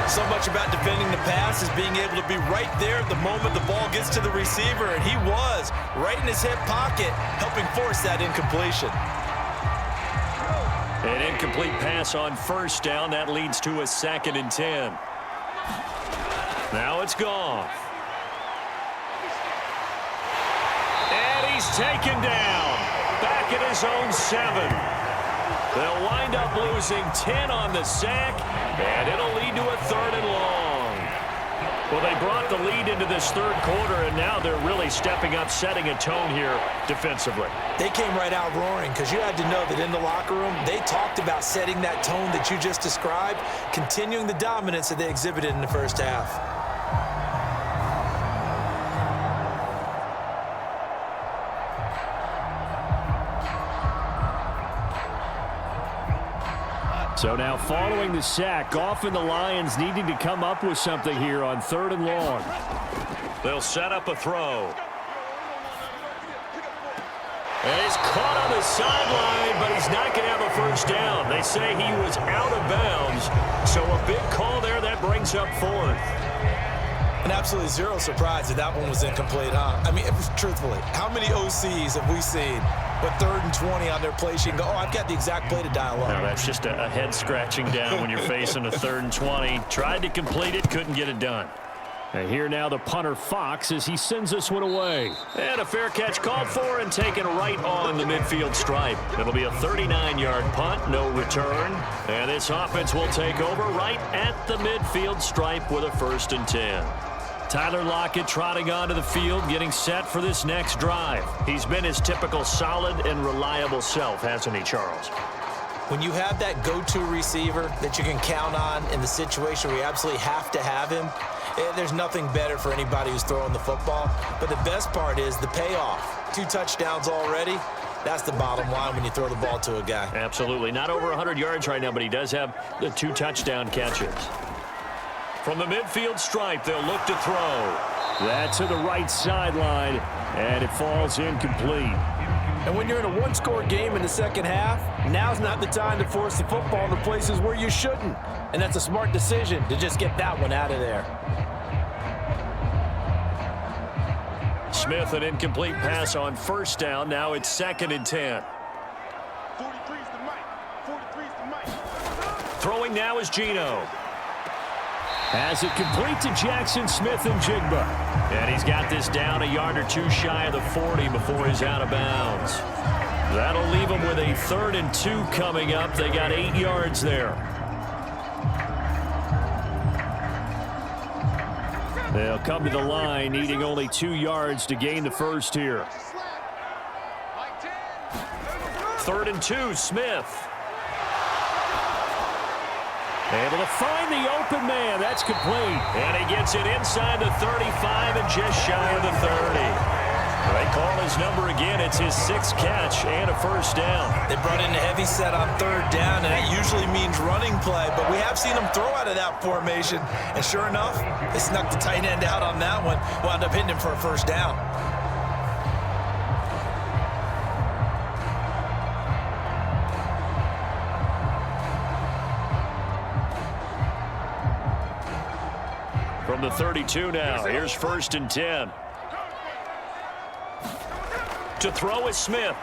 So much about defending the pass is being able to be right there at the moment the ball gets to the receiver, and he was right in his hip pocket, helping force that incompletion. An incomplete pass on first down. That leads to a 2nd and 10. Now it's Goff. And he's taken down. Back at his own 7. They'll wind up losing 10 on the sack, and it'll lead to a 3rd and long. Well, they brought the lead into this third quarter, and now they're really stepping up, setting a tone here defensively. They came right out roaring because you had to know that in the locker room, they talked about setting that tone that you just described, continuing the dominance that they exhibited in the first half. So now following the sack, Goff and the Lions needing to come up with something here on 3rd and long. They'll set up a throw. And he's caught on the sideline, but he's not going to have a first down. They say he was out of bounds, so a big call there that brings up 4th. And absolutely zero surprise that that one was incomplete, huh? I mean, truthfully, how many OCs have we seen with 3rd and 20 on their play sheet and go, oh, I've got the exact play to dial up? Now, that's just a head-scratching down when you're facing a 3rd and 20. Tried to complete it, couldn't get it done. And here now the punter Fox as he sends this one away. And a fair catch called for and taken right on the midfield stripe. It'll be a 39-yard punt, no return. And this offense will take over right at the midfield stripe with a 1st and 10. Tyler Lockett trotting onto the field, getting set for this next drive. He's been his typical solid and reliable self, hasn't he, Charles? When you have that go-to receiver that you can count on in the situation where you absolutely have to have him, there's nothing better for anybody who's throwing the football. But the best part is the payoff. 2 touchdowns already. That's the bottom line when you throw the ball to a guy. Absolutely. Not over 100 yards right now, but he does have the 2 touchdown catches. From the midfield stripe, they'll look to throw. That's to the right sideline, and it falls incomplete. And when you're in a one-score game in the second half, now's not the time to force the football in the places where you shouldn't. And that's a smart decision to just get that one out of there. Smith, an incomplete pass on first down. Now it's 2nd and 10. Throwing now is Geno. Has it complete to Jackson Smith and Jigba. And he's got this down a yard or 2 shy of the 40 before he's out of bounds. That'll leave them with a 3rd and 2 coming up. They got 8 yards there. They'll come to the line, needing only 2 yards to gain the first here. 3rd and 2, Smith. Able to find the open man. That's complete. And he gets it inside the 35 and just shy of the 30. They call his number again. It's his 6th catch and a first down. They brought in a heavy set on 3rd down, and that usually means running play. But we have seen them throw out of that formation. And sure enough, they snuck the tight end out on that one. Wound up hitting him for a first down. From the 32 now, here's 1st and 10. To throw is Smith.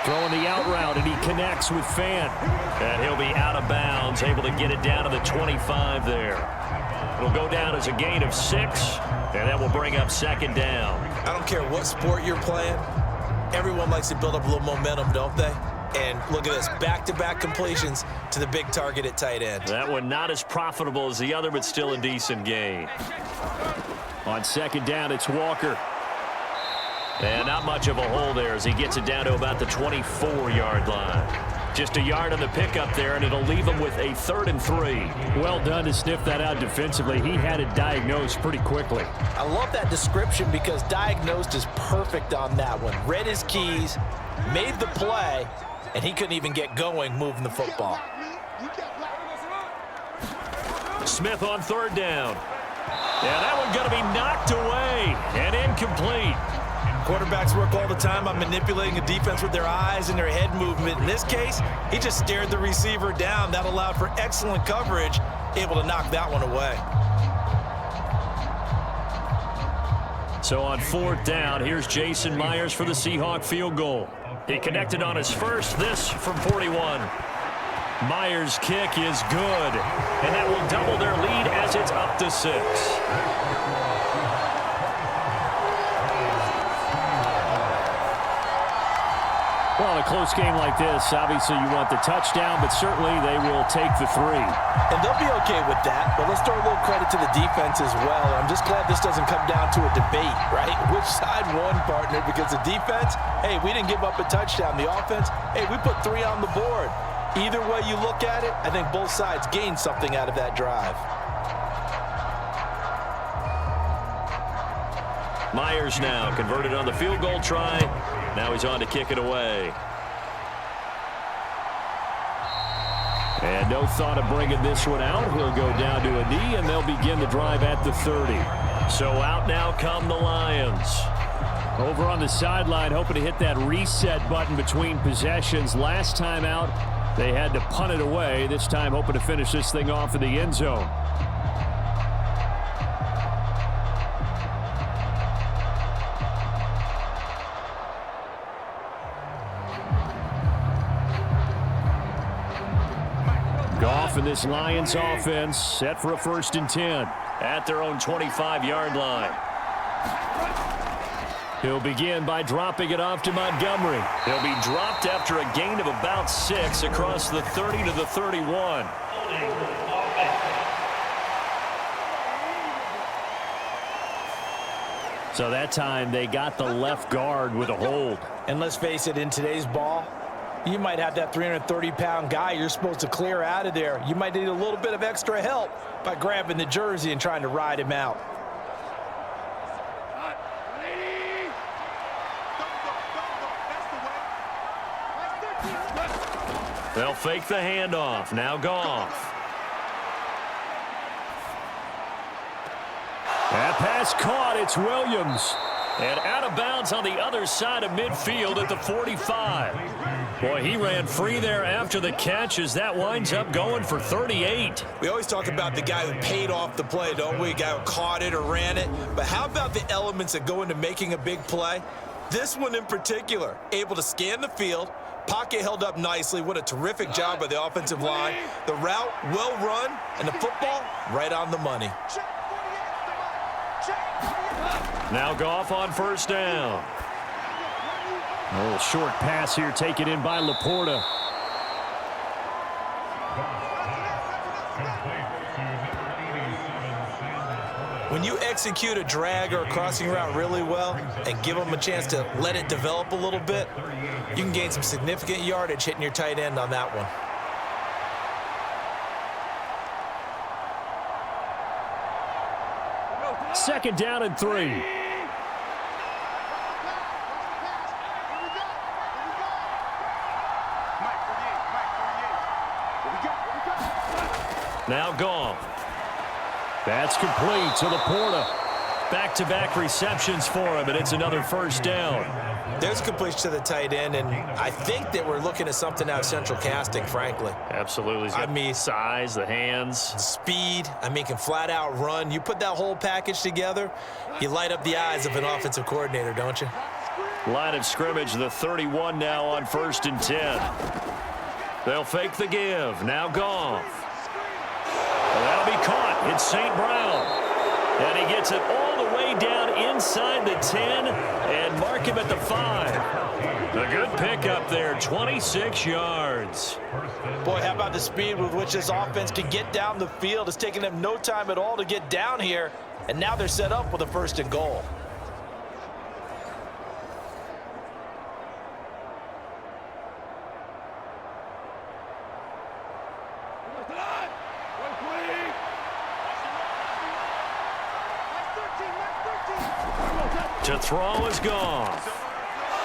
Throwing the out route, and he connects with Fan. And he'll be out of bounds, able to get it down to the 25 there. It'll go down as a gain of 6, and that will bring up 2nd down. I don't care what sport you're playing. everyone likes to build up a little momentum, don't they? And look at this, back-to-back completions to the big target at tight end. That one not as profitable as the other, but still a decent gain. On second down, it's Walker. And not much of a hole there as he gets it down to about the 24-yard line. Just a yard on the pickup there, and it'll leave him with a 3rd and 3. Well done to sniff that out defensively. He had it diagnosed pretty quickly. I love that description because diagnosed is perfect on that one. Read his keys, made the play, and he couldn't even get going moving the football. Smith on 3rd down. Yeah, that one going to be knocked away and incomplete. Quarterbacks work all the time on manipulating a defense with their eyes and their head movement. In this case, he just stared the receiver down. That allowed for excellent coverage, able to knock that one away. So on 4th down, here's Jason Myers for the Seahawk field goal. He connected on his first, this from 41. Myers' kick is good, and that will double their lead as it's up to 6. Well, a close game like this, obviously you want the touchdown, but certainly they will take the 3. And they'll be okay with that, but let's throw a little credit to the defense as well. I'm just glad this doesn't come down to a debate, right? Which side won, partner? Because the defense, hey, we didn't give up a touchdown. The offense, hey, we put 3 on the board. Either way you look at it, I think both sides gained something out of that drive. Myers now converted on the field goal try. Now he's on to kick it away. And no thought of bringing this one out. He'll go down to a knee, and they'll begin the drive at the 30. So out now come the Lions. Over on the sideline, hoping to hit that reset button between possessions. Last time out, they had to punt it away. This time, hoping to finish this thing off in the end zone. Goff and this Lions offense set for a 1st and 10. At their own 25-yard line. He'll begin by dropping it off to Montgomery. He'll be dropped after a gain of about 6 across the 30 to the 31. So that time they got the left guard with a hold. And let's face it, in today's ball, you might have that 330-pound guy you're supposed to clear out of there. You might need a little bit of extra help by grabbing the jersey and trying to ride him out. They'll fake the handoff. Now Goff. That pass caught. It's Williams. And out of bounds on the other side of midfield at the 45. Boy, he ran free there after the catch as that winds up going for 38. We always talk about the guy who paid off the play, don't we? A guy who caught it or ran it. But how about the elements that go into making a big play? This one in particular, able to scan the field, pocket held up nicely. What a terrific job by the offensive line. The route, well run, and the football, right on the money. Now Goff on 1st down. A little short pass here taken in by Laporta. When you execute a drag or a crossing route really well and give them a chance to let it develop a little bit, you can gain some significant yardage hitting your tight end on that one. Second down and 3. Now Goff. That's complete to Laporta. Back-to-back receptions for him, and it's another 1st down. There's completion to the tight end, and I think that we're looking at something out of central casting, frankly. Absolutely. He's got size, the hands. Speed. I mean, can flat out run. You put that whole package together, you light up the eyes of an offensive coordinator, don't you? Line of scrimmage, the 31 now on 1st and 10. They'll fake the give. Now Goff. Well, that'll be caught. It's St. Brown. And he gets it all the way way down inside the 10 and mark him at the 5. A good pickup there, 26 yards. Boy, how about the speed with which this offense can get down the field? It's taking them no time at all to get down here, and now they're set up with a 1st and goal. To throw is Goff.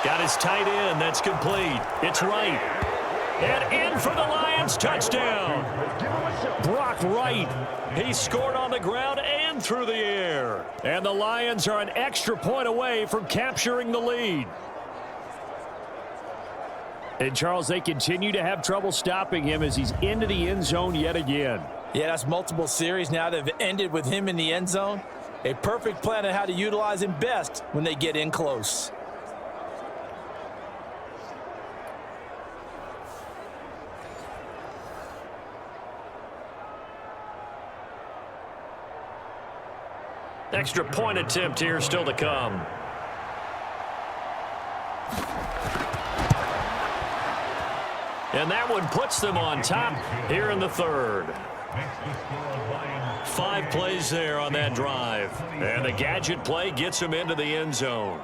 Got his tight end. That's complete. It's right. And in for the Lions. Touchdown. Brock Wright. He scored on the ground and through the air. And the Lions are an extra point away from capturing the lead. And, Charles, they continue to have trouble stopping him as he's into the end zone yet again. Yeah, that's multiple series now that have ended with him in the end zone. A perfect plan on how to utilize him best when they get in close. Extra point attempt here still to come. And that one puts them on top here in the 3rd. 5 plays there on that drive. And the gadget play gets him into the end zone.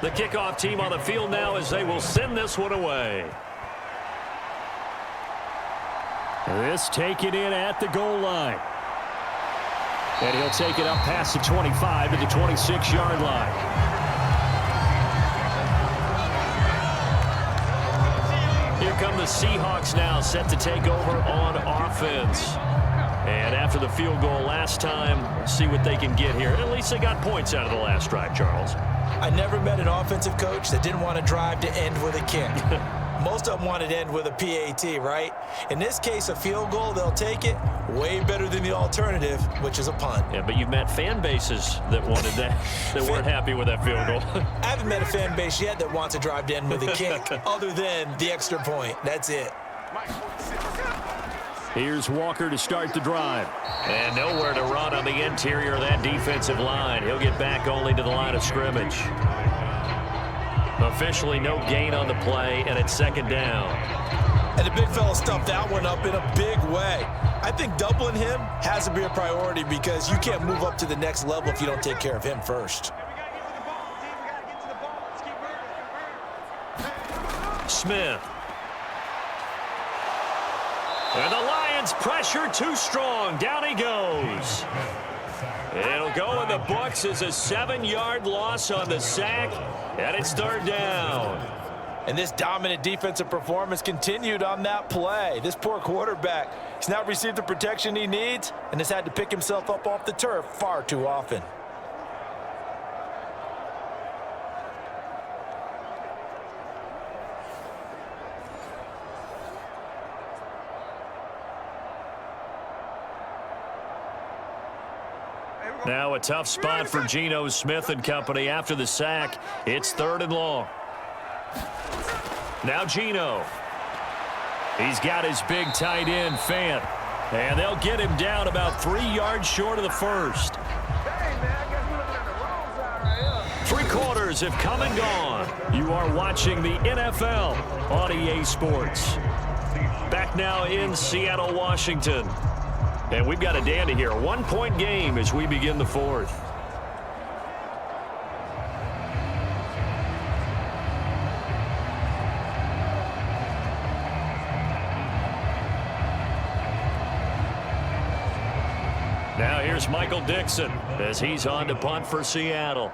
The kickoff team on the field now as they will send this one away. This taken in at the goal line. And he'll take it up past the 25 to the 26-yard line. Here come the Seahawks now, set to take over on offense. And after the field goal last time, let's see what they can get here. At least they got points out of the last drive, Charles. I never met an offensive coach that didn't want to drive to end with a kick. Most of them wanted to end with a PAT, right? In this case, a field goal, they'll take it. Way better than the alternative, which is a punt. Yeah, but you've met fan bases that wanted that, that weren't happy with that field goal. I haven't met a fan base yet that wants to drive to end with a kick, other than the extra point. That's it. Here's Walker to start the drive. And nowhere to run on the interior of that defensive line. He'll get back only to the line of scrimmage. Officially no gain on the play, and it's 2nd down. And the big fella stuffed that one up in a big way. I think doubling him has to be a priority because you can't move up to the next level if you don't take care of him first. Smith. And the Lions pressure too strong. Down he goes. It'll go in the books as a 7-yard loss on the sack, and it's 3rd down. And this dominant defensive performance continued on that play. This poor quarterback, he's not received the protection he needs and has had to pick himself up off the turf far too often. Now a tough spot for Geno Smith and company after the sack. It's 3rd and long. Now Geno. He's got his big tight end, Fant. And they'll get him down about 3 yards short of the 1st. 3 quarters have come and gone. You are watching the NFL on EA Sports. Back now in Seattle, Washington. And we've got a dandy here. 1-point game as we begin the 4th. Now here's Michael Dixon as he's on to punt for Seattle.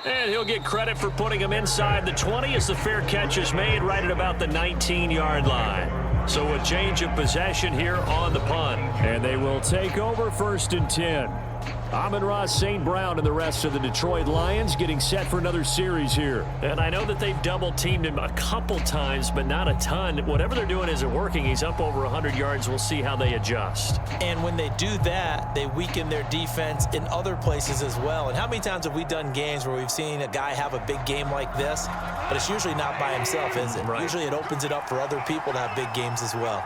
And he'll get credit for putting him inside the 20 as the fair catch is made right at about the 19-yard line. So a change of possession here on the punt. And they will take over 1st and 10. Amon-Ra St. Brown and the rest of the Detroit Lions getting set for another series here. And I know that they've double-teamed him a couple times, but not a ton. Whatever they're doing isn't working. He's up over 100 yards. We'll see how they adjust. And when they do that, they weaken their defense in other places as well. And how many times have we done games where we've seen a guy have a big game like this, but it's usually not by himself, is it? Right. Usually it opens it up for other people to have big games as well.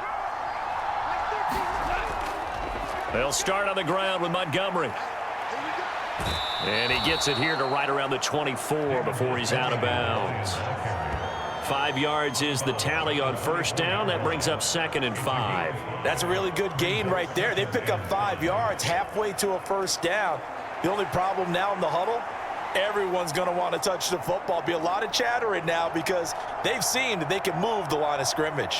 They'll start on the ground with Montgomery. And he gets it here to right around the 24 before he's out of bounds. 5 yards is the tally on 1st down. That brings up 2nd and 5. That's a really good gain right there. They pick up 5 yards halfway to a 1st down. The only problem now in the huddle, everyone's going to want to touch the football. Be a lot of chattering now because they've seen that they can move the line of scrimmage.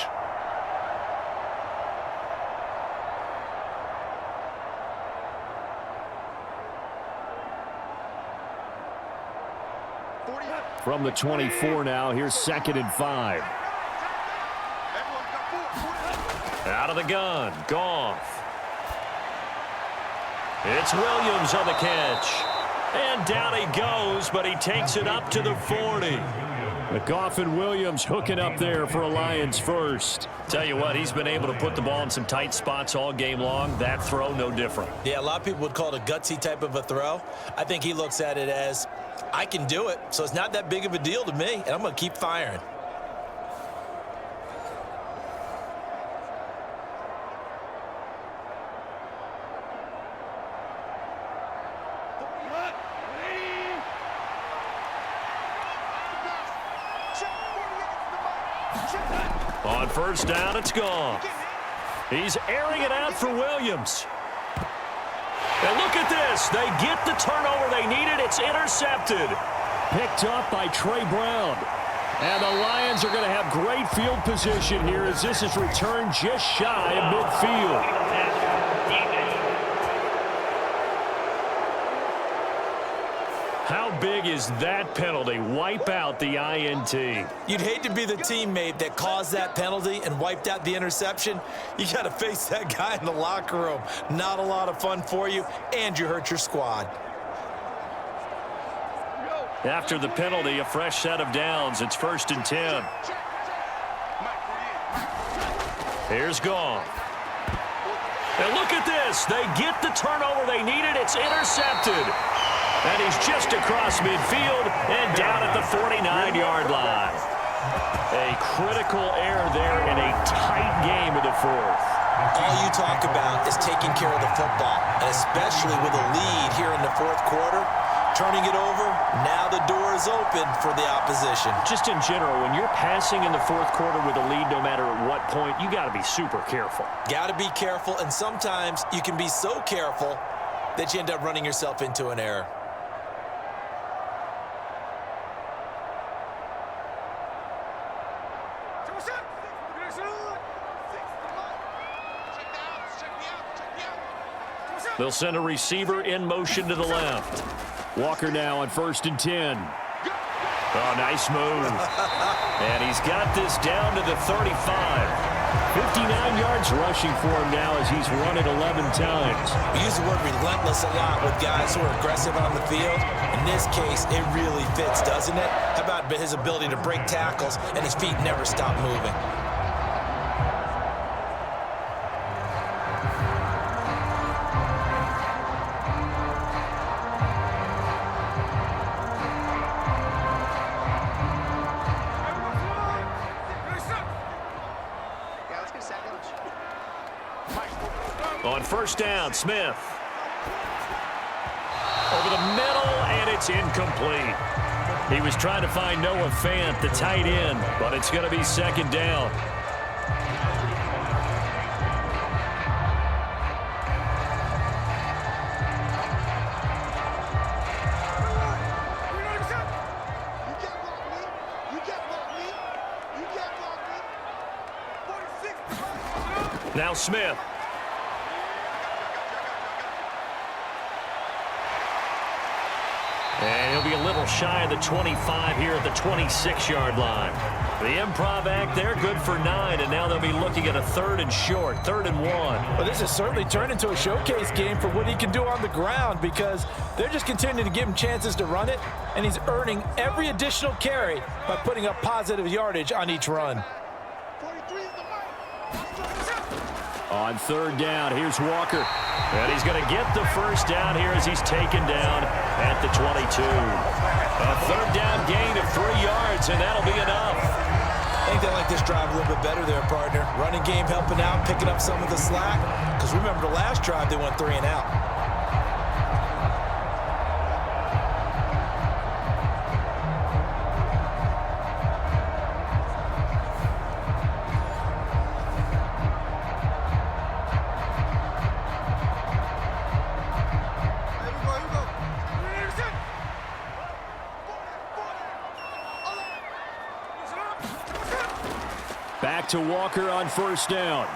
From the 24 now, here's 2nd and 5. Out of the gun, Goff. It's Williams on the catch. And down he goes, but he takes it up to the 40. Goff and Williams hooking up there for a Lions first. Tell you what, he's been able to put the ball in some tight spots all game long. That throw, no different. Yeah, a lot of people would call it a gutsy type of a throw. I think he looks at it as, I can do it, so it's not that big of a deal to me, and I'm going to keep firing. On 1st down, it's Goff. He's airing it out for Williams. And look at this. They get the turnover they needed. It's intercepted. Picked up by Trey Brown. And the Lions are going to have great field position here as this is returned just shy of midfield. How big is that penalty? Wipe out the INT. You'd hate to be the teammate that caused that penalty and wiped out the interception. You got to face that guy in the locker room. Not a lot of fun for you, and you hurt your squad. After the penalty, a fresh set of downs. It's 1st and 10. Here's Goff. And look at this. They get the turnover they needed. It's intercepted. And he's just across midfield and down at the 49-yard line. A critical error there in a tight game of the 4th. All you talk about is taking care of the football, and especially with a lead here in the 4th quarter, turning it over, now the door is open for the opposition. Just in general, when you're passing in the 4th quarter with a lead, no matter at what point, you got to be super careful. Got to be careful, and sometimes you can be so careful that you end up running yourself into an error. They'll send a receiver in motion to the left. Walker now on 1st and 10. Oh, nice move. And he's got this down to the 35. 59 yards rushing for him now as he's run it 11 times. We use the word relentless a lot with guys who are aggressive on the field. In this case, it really fits, doesn't it? How about his ability to break tackles and his feet never stop moving? On 1st down, Smith. Over the middle, and it's incomplete. He was trying to find Noah Fant, the tight end, but it's going to be 2nd down. Now Smith. And he'll be a little shy of the 25 here at the 26-yard line. The improv act there, good for 9, and now they'll be looking at a 3rd and short, 3rd and 1. Well, this has certainly turned into a showcase game for what he can do on the ground because they're just continuing to give him chances to run it, and he's earning every additional carry by putting up positive yardage on each run. On 3rd down, here's Walker. And he's going to get the 1st down here as he's taken down at the 22. A 3rd down gain of 3 yards, and that'll be enough. I think they like this drive a little bit better there, partner. Running game helping out, picking up some of the slack. Because remember the last drive, they went 3 and out. Back to Walker on 1st down.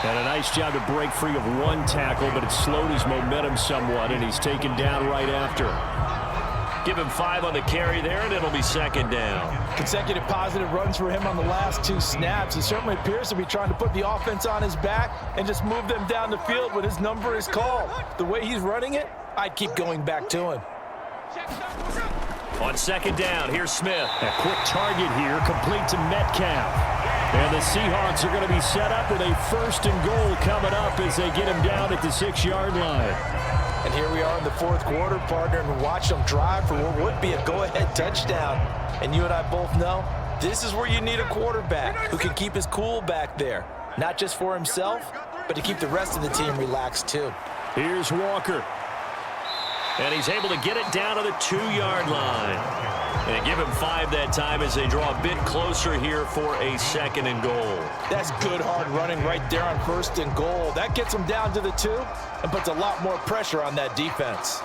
And a nice job to break free of 1 tackle, but it slowed his momentum somewhat, and he's taken down right after. Give him 5 on the carry there, and it'll be 2nd down. Consecutive positive runs for him on the last 2 snaps. He certainly appears to be trying to put the offense on his back and just move them down the field when his number is called. The way he's running it, I'd keep going back to him. On 2nd down, here's Smith. A quick target here, complete to Metcalf. And the Seahawks are going to be set up with a 1st and goal coming up as they get him down at the 6-yard line. And here we are in the 4th quarter, partner, and watch them drive for what would be a go-ahead touchdown. And you and I both know this is where you need a quarterback who can keep his cool back there. Not just for himself, but to keep the rest of the team relaxed too. Here's Walker. And he's able to get it down to the 2-yard line. And give him 5 that time as they draw a bit closer here for a 2nd and goal. That's good hard running right there on 1st and goal. That gets them down to the 2 and puts a lot more pressure on that defense.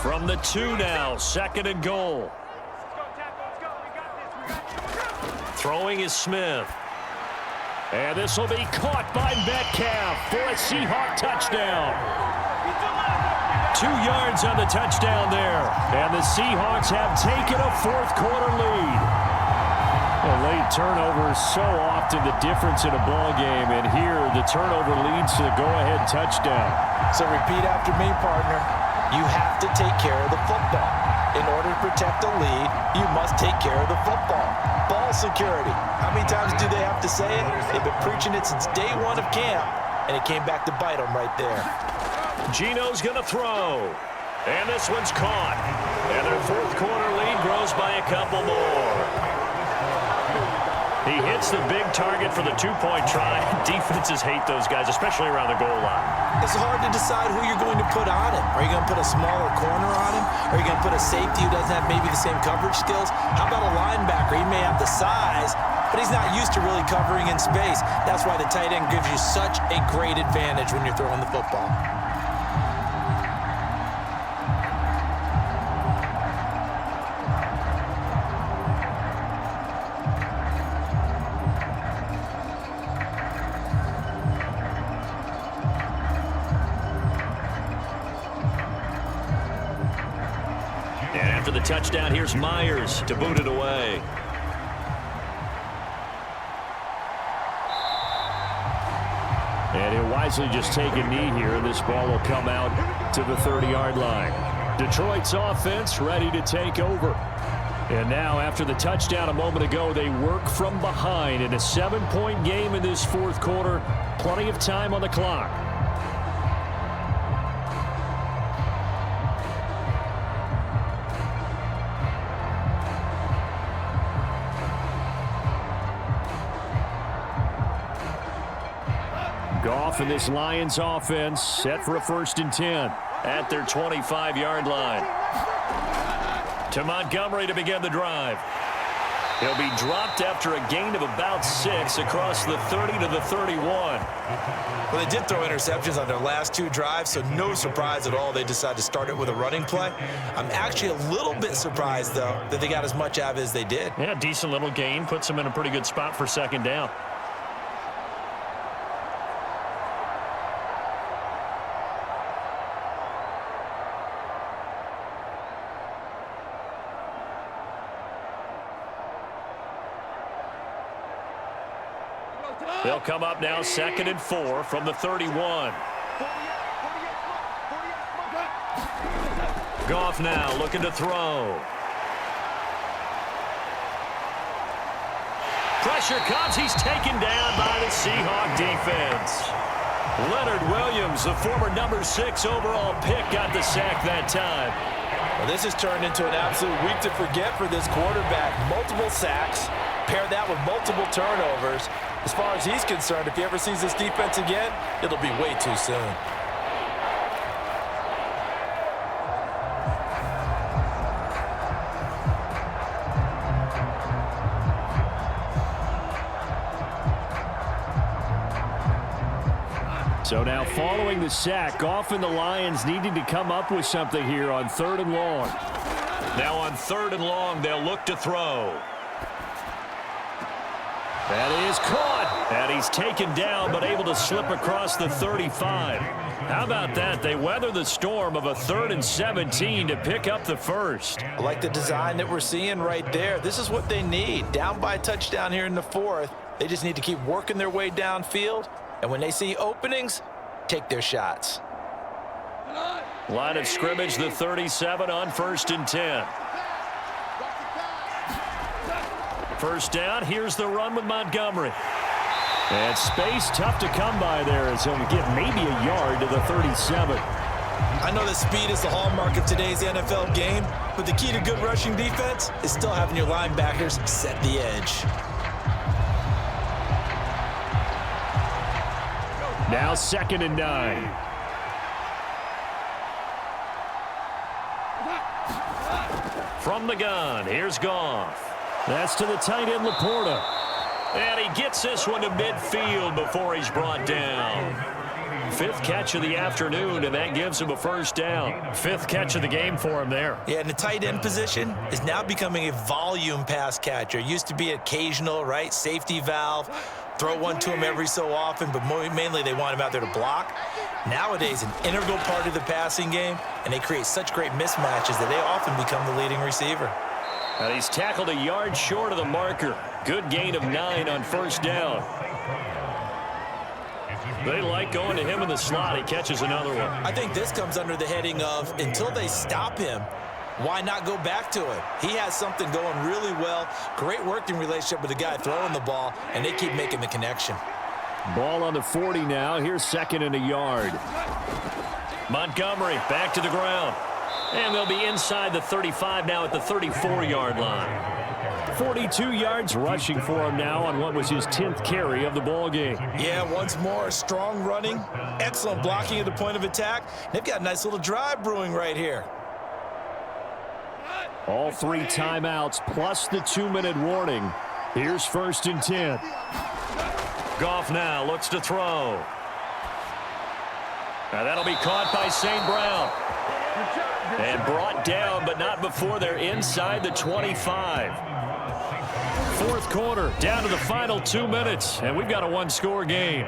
From the 2 now, 2nd and goal. Throwing is Smith. And this will be caught by Metcalf for a Seahawk touchdown. 2 yards on the touchdown there. And the Seahawks have taken a 4th quarter lead. Well, late turnovers so often the difference in a ball game. And here the turnover leads to the go-ahead touchdown. So repeat after me, partner. You have to take care of the football. In order to protect the lead, you must take care of the football. Ball security. How many times do they have to say it? They've been preaching it since day 1 of camp, and it came back to bite them right there. Gino's going to throw. And this one's caught. And their 4th quarter lead grows by a couple more. He hits the big target for the 2-point try. Defenses hate those guys, especially around the goal line. It's hard to decide who you're going to put on him. Are you going to put a smaller corner on him? Are you going to put a safety who doesn't have maybe the same coverage skills? How about a linebacker? He may have the size, but he's not used to really covering in space. That's why the tight end gives you such a great advantage when you're throwing the football. The touchdown, here's Myers to boot it away. And he'll wisely just take a knee here, and this ball will come out to the 30-yard line. Detroit's offense ready to take over. And now, after the touchdown a moment ago, they work from behind in a 7-point game in this 4th quarter. Plenty of time on the clock. Goff and this Lions offense set for a 1st and 10 at their 25-yard line. To Montgomery to begin the drive. He'll be dropped after a gain of about 6 across the 30 to the 31. Well, they did throw interceptions on their last 2 drives, so no surprise at all they decided to start it with a running play. I'm actually a little bit surprised, though, that they got as much out of it as they did. Yeah, decent little gain. Puts them in a pretty good spot for 2nd down. They'll come up now 2nd and 4 from the 31. Goff now looking to throw. Pressure comes. He's taken down by the Seahawks defense. Leonard Williams, the former number 6 overall pick, got the sack that time. Well, this has turned into an absolute week to forget for this quarterback. Multiple sacks, pair that with multiple turnovers. As far as he's concerned, if he ever sees this defense again, it'll be way too soon. So now following the sack, Goff and the Lions needing to come up with something here on 3rd and long. Now on 3rd and long, they'll look to throw. That is caught. And he's taken down, but able to slip across the 35. How about that? They weather the storm of a 3rd and 17 to pick up the first. I like the design that we're seeing right there. This is what they need. Down by a touchdown here in the 4th. They just need to keep working their way downfield. And when they see openings, take their shots. Line of scrimmage, the 37 on 1st and 10. First down, here's the run with Montgomery. And space tough to come by there as he'll get maybe a yard to the 37. I know that speed is the hallmark of today's NFL game, but the key to good rushing defense is still having your linebackers set the edge. Now 2nd and 9. From the gun, here's Goff. That's to the tight end, Laporta. And he gets this one to midfield before he's brought down. 5th catch of the afternoon, and that gives him a first down. 5th catch of the game for him there. Yeah, and the tight end position is now becoming a volume pass catcher. Used to be occasional, right? Safety valve. Throw one to him every so often, but mainly they want him out there to block. Nowadays, an integral part of the passing game, and they create such great mismatches that they often become the leading receiver. And he's tackled a yard short of the marker. Good gain of 9 on first down. They like going to him in the slot. He catches another one. I think this comes under the heading of until they stop him, why not go back to it? He has something going really well. Great working relationship with the guy throwing the ball, and they keep making the connection. Ball on the 40 now. Here's 2nd and a yard. Montgomery back to the ground. And they'll be inside the 35 now at the 34-yard line. 42 yards rushing for him now on what was his 10th carry of the ball game. Yeah, once more, strong running, excellent blocking at the point of attack. They've got a nice little drive brewing right here. All 3 timeouts plus the 2-minute warning. Here's 1st and 10. Goff now looks to throw. Now that'll be caught by St. Brown. And brought down, but not before they're inside the 25. 4th quarter, down to the final 2 minutes, and we've got a 1-score game.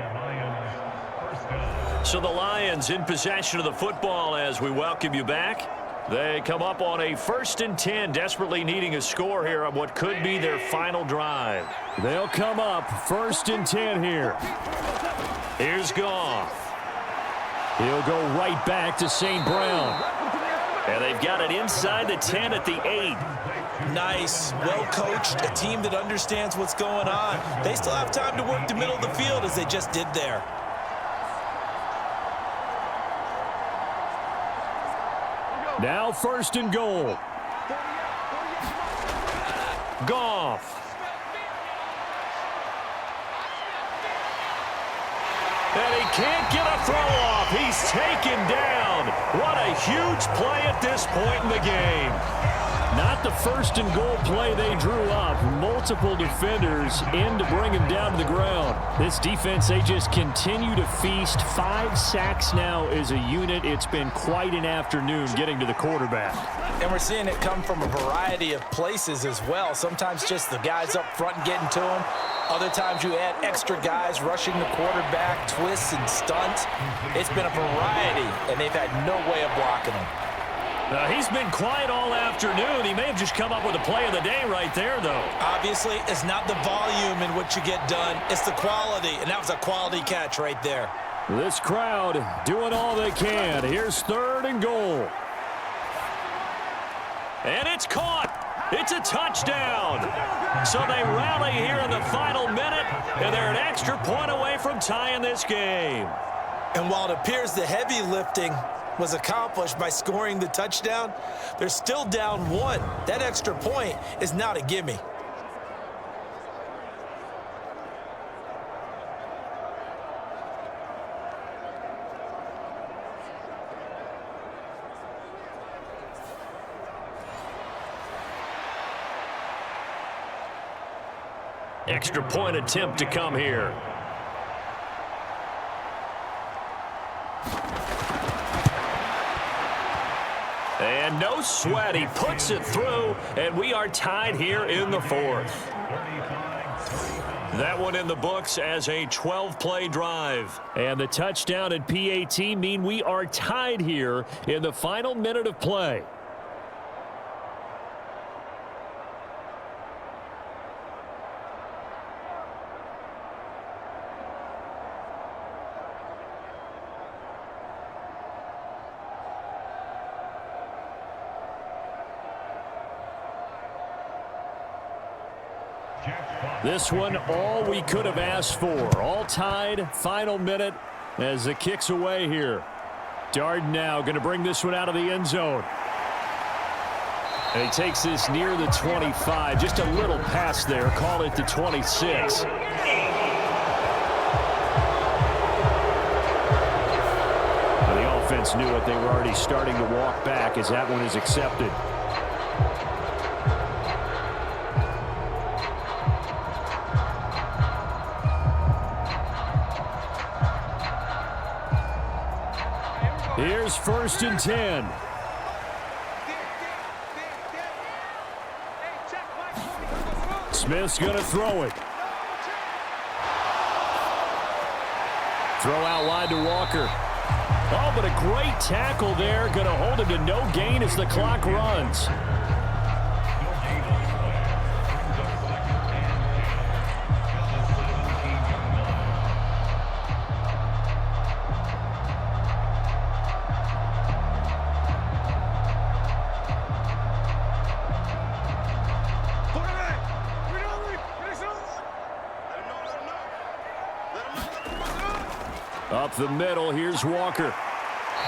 So the Lions in possession of the football as we welcome you back. They come up on a 1st and 10, desperately needing a score here on what could be their final drive. They'll come up 1st and 10 here. Here's Goff. He'll go right back to St. Brown. And they've got it inside the 10 at the 8. Nice, well-coached, a team that understands what's going on. They still have time to work the middle of the field as they just did there. Now 1st and goal. Goff. And he can't get a throw off. He's taken down. What a huge play at this point in the game. Not the 1st and goal play they drew up. Multiple defenders in to bring him down to the ground. This defense, they just continue to feast. 5 sacks now as a unit. It's been quite an afternoon getting to the quarterback. And we're seeing it come from a variety of places as well. Sometimes just the guys up front getting to him. Other times you add extra guys rushing the quarterback, twists and stunts. It's been a variety, and they've had no way of blocking him. He's been quiet all afternoon. He may have just come up with a play of the day right there, though. Obviously, it's not the volume in what you get done. It's the quality, and that was a quality catch right there. This crowd doing all they can. Here's 3rd and goal. And it's caught. It's a touchdown. So they rally here in the final minute, and they're an extra point away from tying this game. And while it appears the heavy lifting was accomplished by scoring the touchdown, they're still down 1. That extra point is not a gimme. Extra point attempt to come here. And no sweat. He puts it through, and we are tied here in the 4th. That one in the books as a 12-play drive. And the touchdown and PAT mean we are tied here in the final minute of play. This one, all we could have asked for. All tied, final minute as the kick's away here. Darden now going to bring this one out of the end zone. And he takes this near the 25. Just a little pass there. Call it the 26. The offense knew it. They were already starting to walk back as that one is accepted. Here's 1st and 10. Smith's going to throw it. Throw out wide to Walker. Oh, but a great tackle there. Going to hold him to no gain as the clock runs. Up the middle, here's Walker.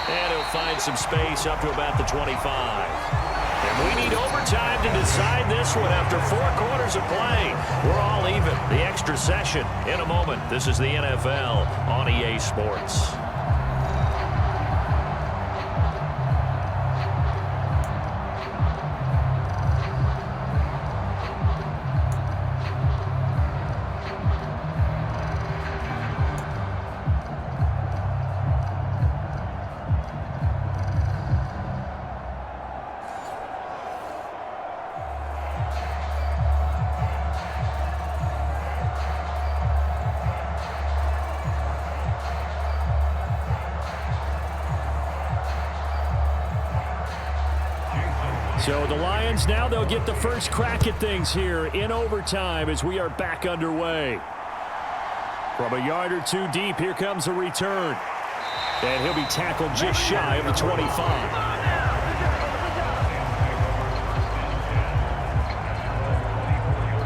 And he'll find some space up to about the 25. And we need overtime to decide this one after 4 quarters of play. We're all even. The extra session in a moment. This is the NFL on EA Sports. So the Lions now, they'll get the first crack at things here in overtime as we are back underway. From a yard or 2 deep, here comes a return. And he'll be tackled just shy of the 25.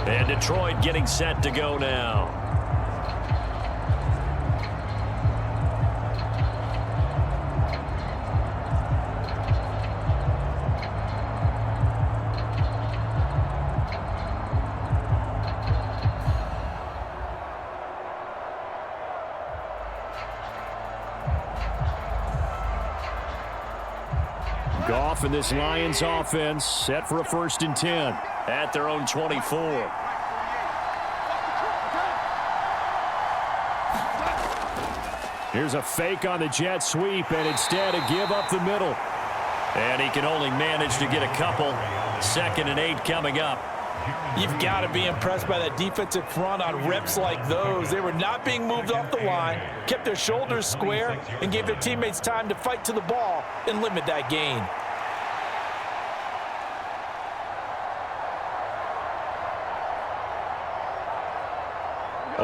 And Detroit getting set to go now. Goff and this Lions offense set for a 1st and 10 at their own 24. Here's a fake on the jet sweep, and instead a give up the middle. And he can only manage to get a couple. 2nd and 8 coming up. You've got to be impressed by that defensive front on reps like those. They were not being moved off the line, kept their shoulders square, and gave their teammates time to fight to the ball and limit that gain.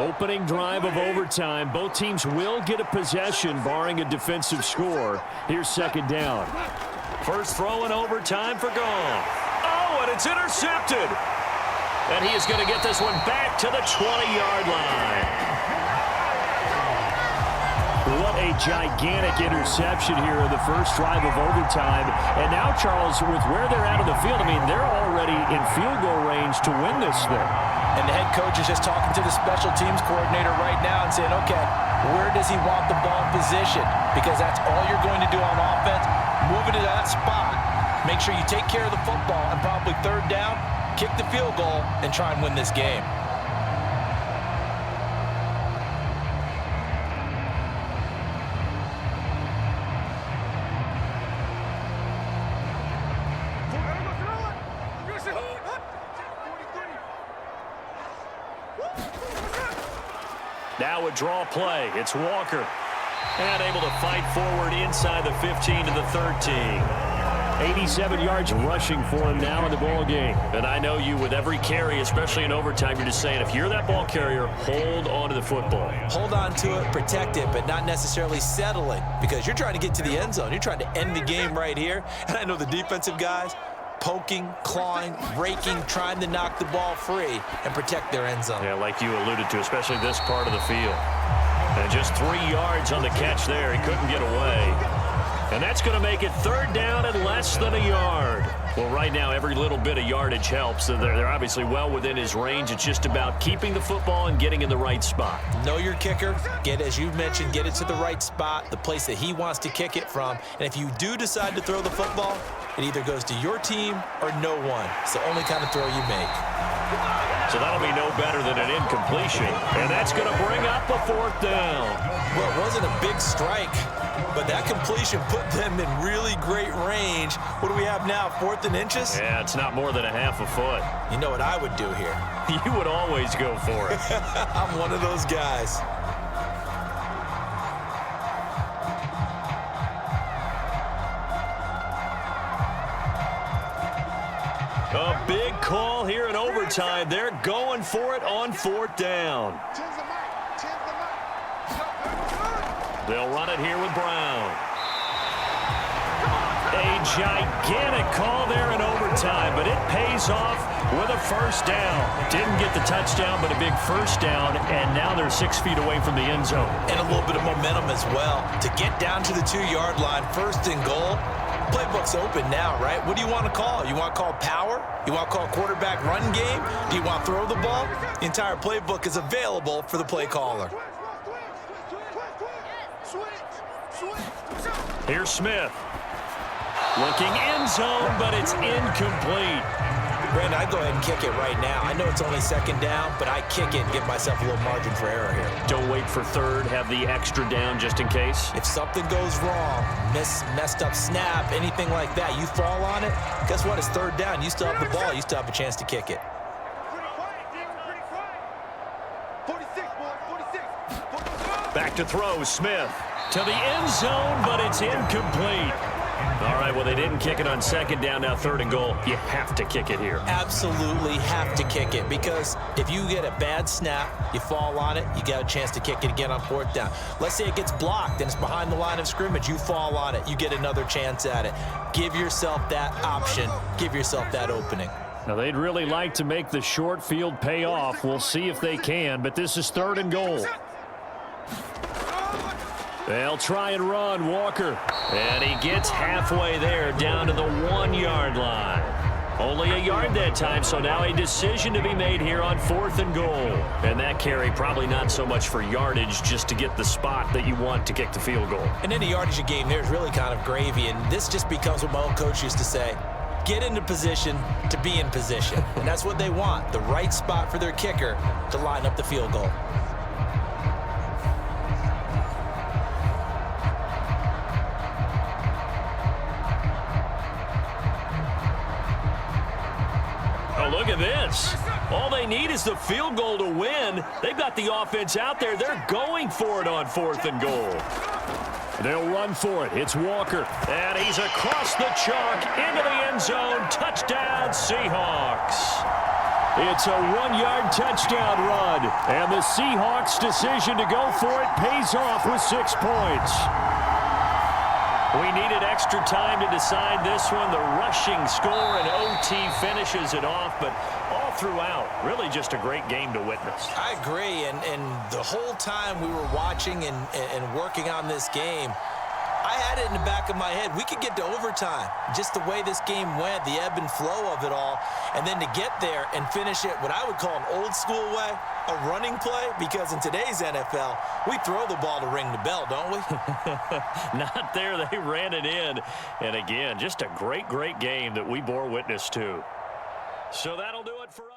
Opening drive of overtime. Both teams will get a possession, barring a defensive score. Here's second down. First throw in overtime for Goff. Oh, and it's intercepted. And he is going to get this one back to the 20-yard line. What a gigantic interception here in the first drive of overtime. And now, Charles, with where they're at on the field, I mean, they're already in field goal range to win this thing. And the head coach is just talking to the special teams coordinator right now and saying, okay, where does he want the ball positioned? Because that's all you're going to do on offense. Move it to that spot. Make sure you take care of the football, and probably third down, kick the field goal, and try and win this game. Now a draw play. It's Walker. And able to fight forward inside the 15 to the 13. 87 yards rushing for him now in the ball game. And I know you, with every carry, especially in overtime, you're just saying, if you're that ball carrier, hold on to the football. Hold on to it, protect it, but not necessarily settle it, because you're trying to get to the end zone. You're trying to end the game right here. And I know the defensive guys poking, clawing, raking, trying to knock the ball free and protect their end zone. Yeah, like you alluded to, especially this part of the field. And just 3 yards on the catch there. He couldn't get away. And that's going to make it third down and less than a yard. Well, right now, every little bit of yardage helps. They're obviously well within his range. It's just about keeping the football and getting in the right spot. Know your kicker. As you mentioned, get it to the right spot, the place that he wants to kick it from. And if you do decide to throw the football, it either goes to your team or no one. It's the only kind of throw you make. So that'll be no better than an incompletion. And that's going to bring up a fourth down. Well, it wasn't a big strike, but that completion put them in really great range. What do we have now, 4th and inches? Yeah, it's not more than a half a foot. You know what I would do here? You would always go for it. I'm one of those guys. A big call here in overtime. They're going for it on 4th down. They'll run it here with Brown. A gigantic call there in overtime, but it pays off with a first down. Didn't get the touchdown, but a big first down, and now they're 6 feet away from the end zone. And a little bit of momentum as well. To get down to the 2-yard line, 1st and goal. Playbook's open now, right? What do you want to call? You want to call power? You want to call quarterback run game? Do you want to throw the ball? The entire playbook is available for the play caller. Here's Smith. Looking end zone, but it's incomplete. Brandon, I'd go ahead and kick it right now. I know it's only 2nd down, but I kick it and give myself a little margin for error here. Don't wait for third. Have the extra down just in case. If something goes wrong, messed up snap, anything like that, you fall on it, guess what? It's 3rd down. You still have the ball. You still have a chance to kick it. Back to throw, Smith. To the end zone, but it's incomplete. All right, well, they didn't kick it on 2nd down, now 3rd and goal. You have to kick it here. Absolutely have to kick it, because if you get a bad snap, you fall on it, you got a chance to kick it again on 4th down. Let's say it gets blocked and it's behind the line of scrimmage. You fall on it, you get another chance at it. Give yourself that option. Give yourself that opening. Now, they'd really like to make the short field pay off. We'll see if they can, but this is 3rd and goal. They'll try and run, Walker. And he gets halfway there, down to the 1-yard line. Only a yard that time, so now a decision to be made here on 4th and goal. And that carry probably not so much for yardage, just to get the spot that you want to kick the field goal. And any yardage a game, there's really kind of gravy, and this just becomes what my old coach used to say. Get into position to be in position. And that's what they want, the right spot for their kicker to line up the field goal. Oh, look at this. All they need is the field goal to win. They've got the offense out there. They're going for it on 4th and goal. They'll run for it. It's Walker. And he's across the chalk into the end zone. Touchdown, Seahawks. It's a 1-yard touchdown run, and the Seahawks' decision to go for it pays off with 6 points. We needed extra time to decide this one. The rushing score and OT finishes it off, but all throughout, really just a great game to witness. I agree, and the whole time we were watching and working on this game, I had it in the back of my head. We could get to overtime. Just the way this game went, the ebb and flow of it all, and then to get there and finish it what I would call an old-school way, a running play, because in today's NFL, we throw the ball to ring the bell, don't we? Not there. They ran it in. And again, just a great, great game that we bore witness to. So that'll do it for us.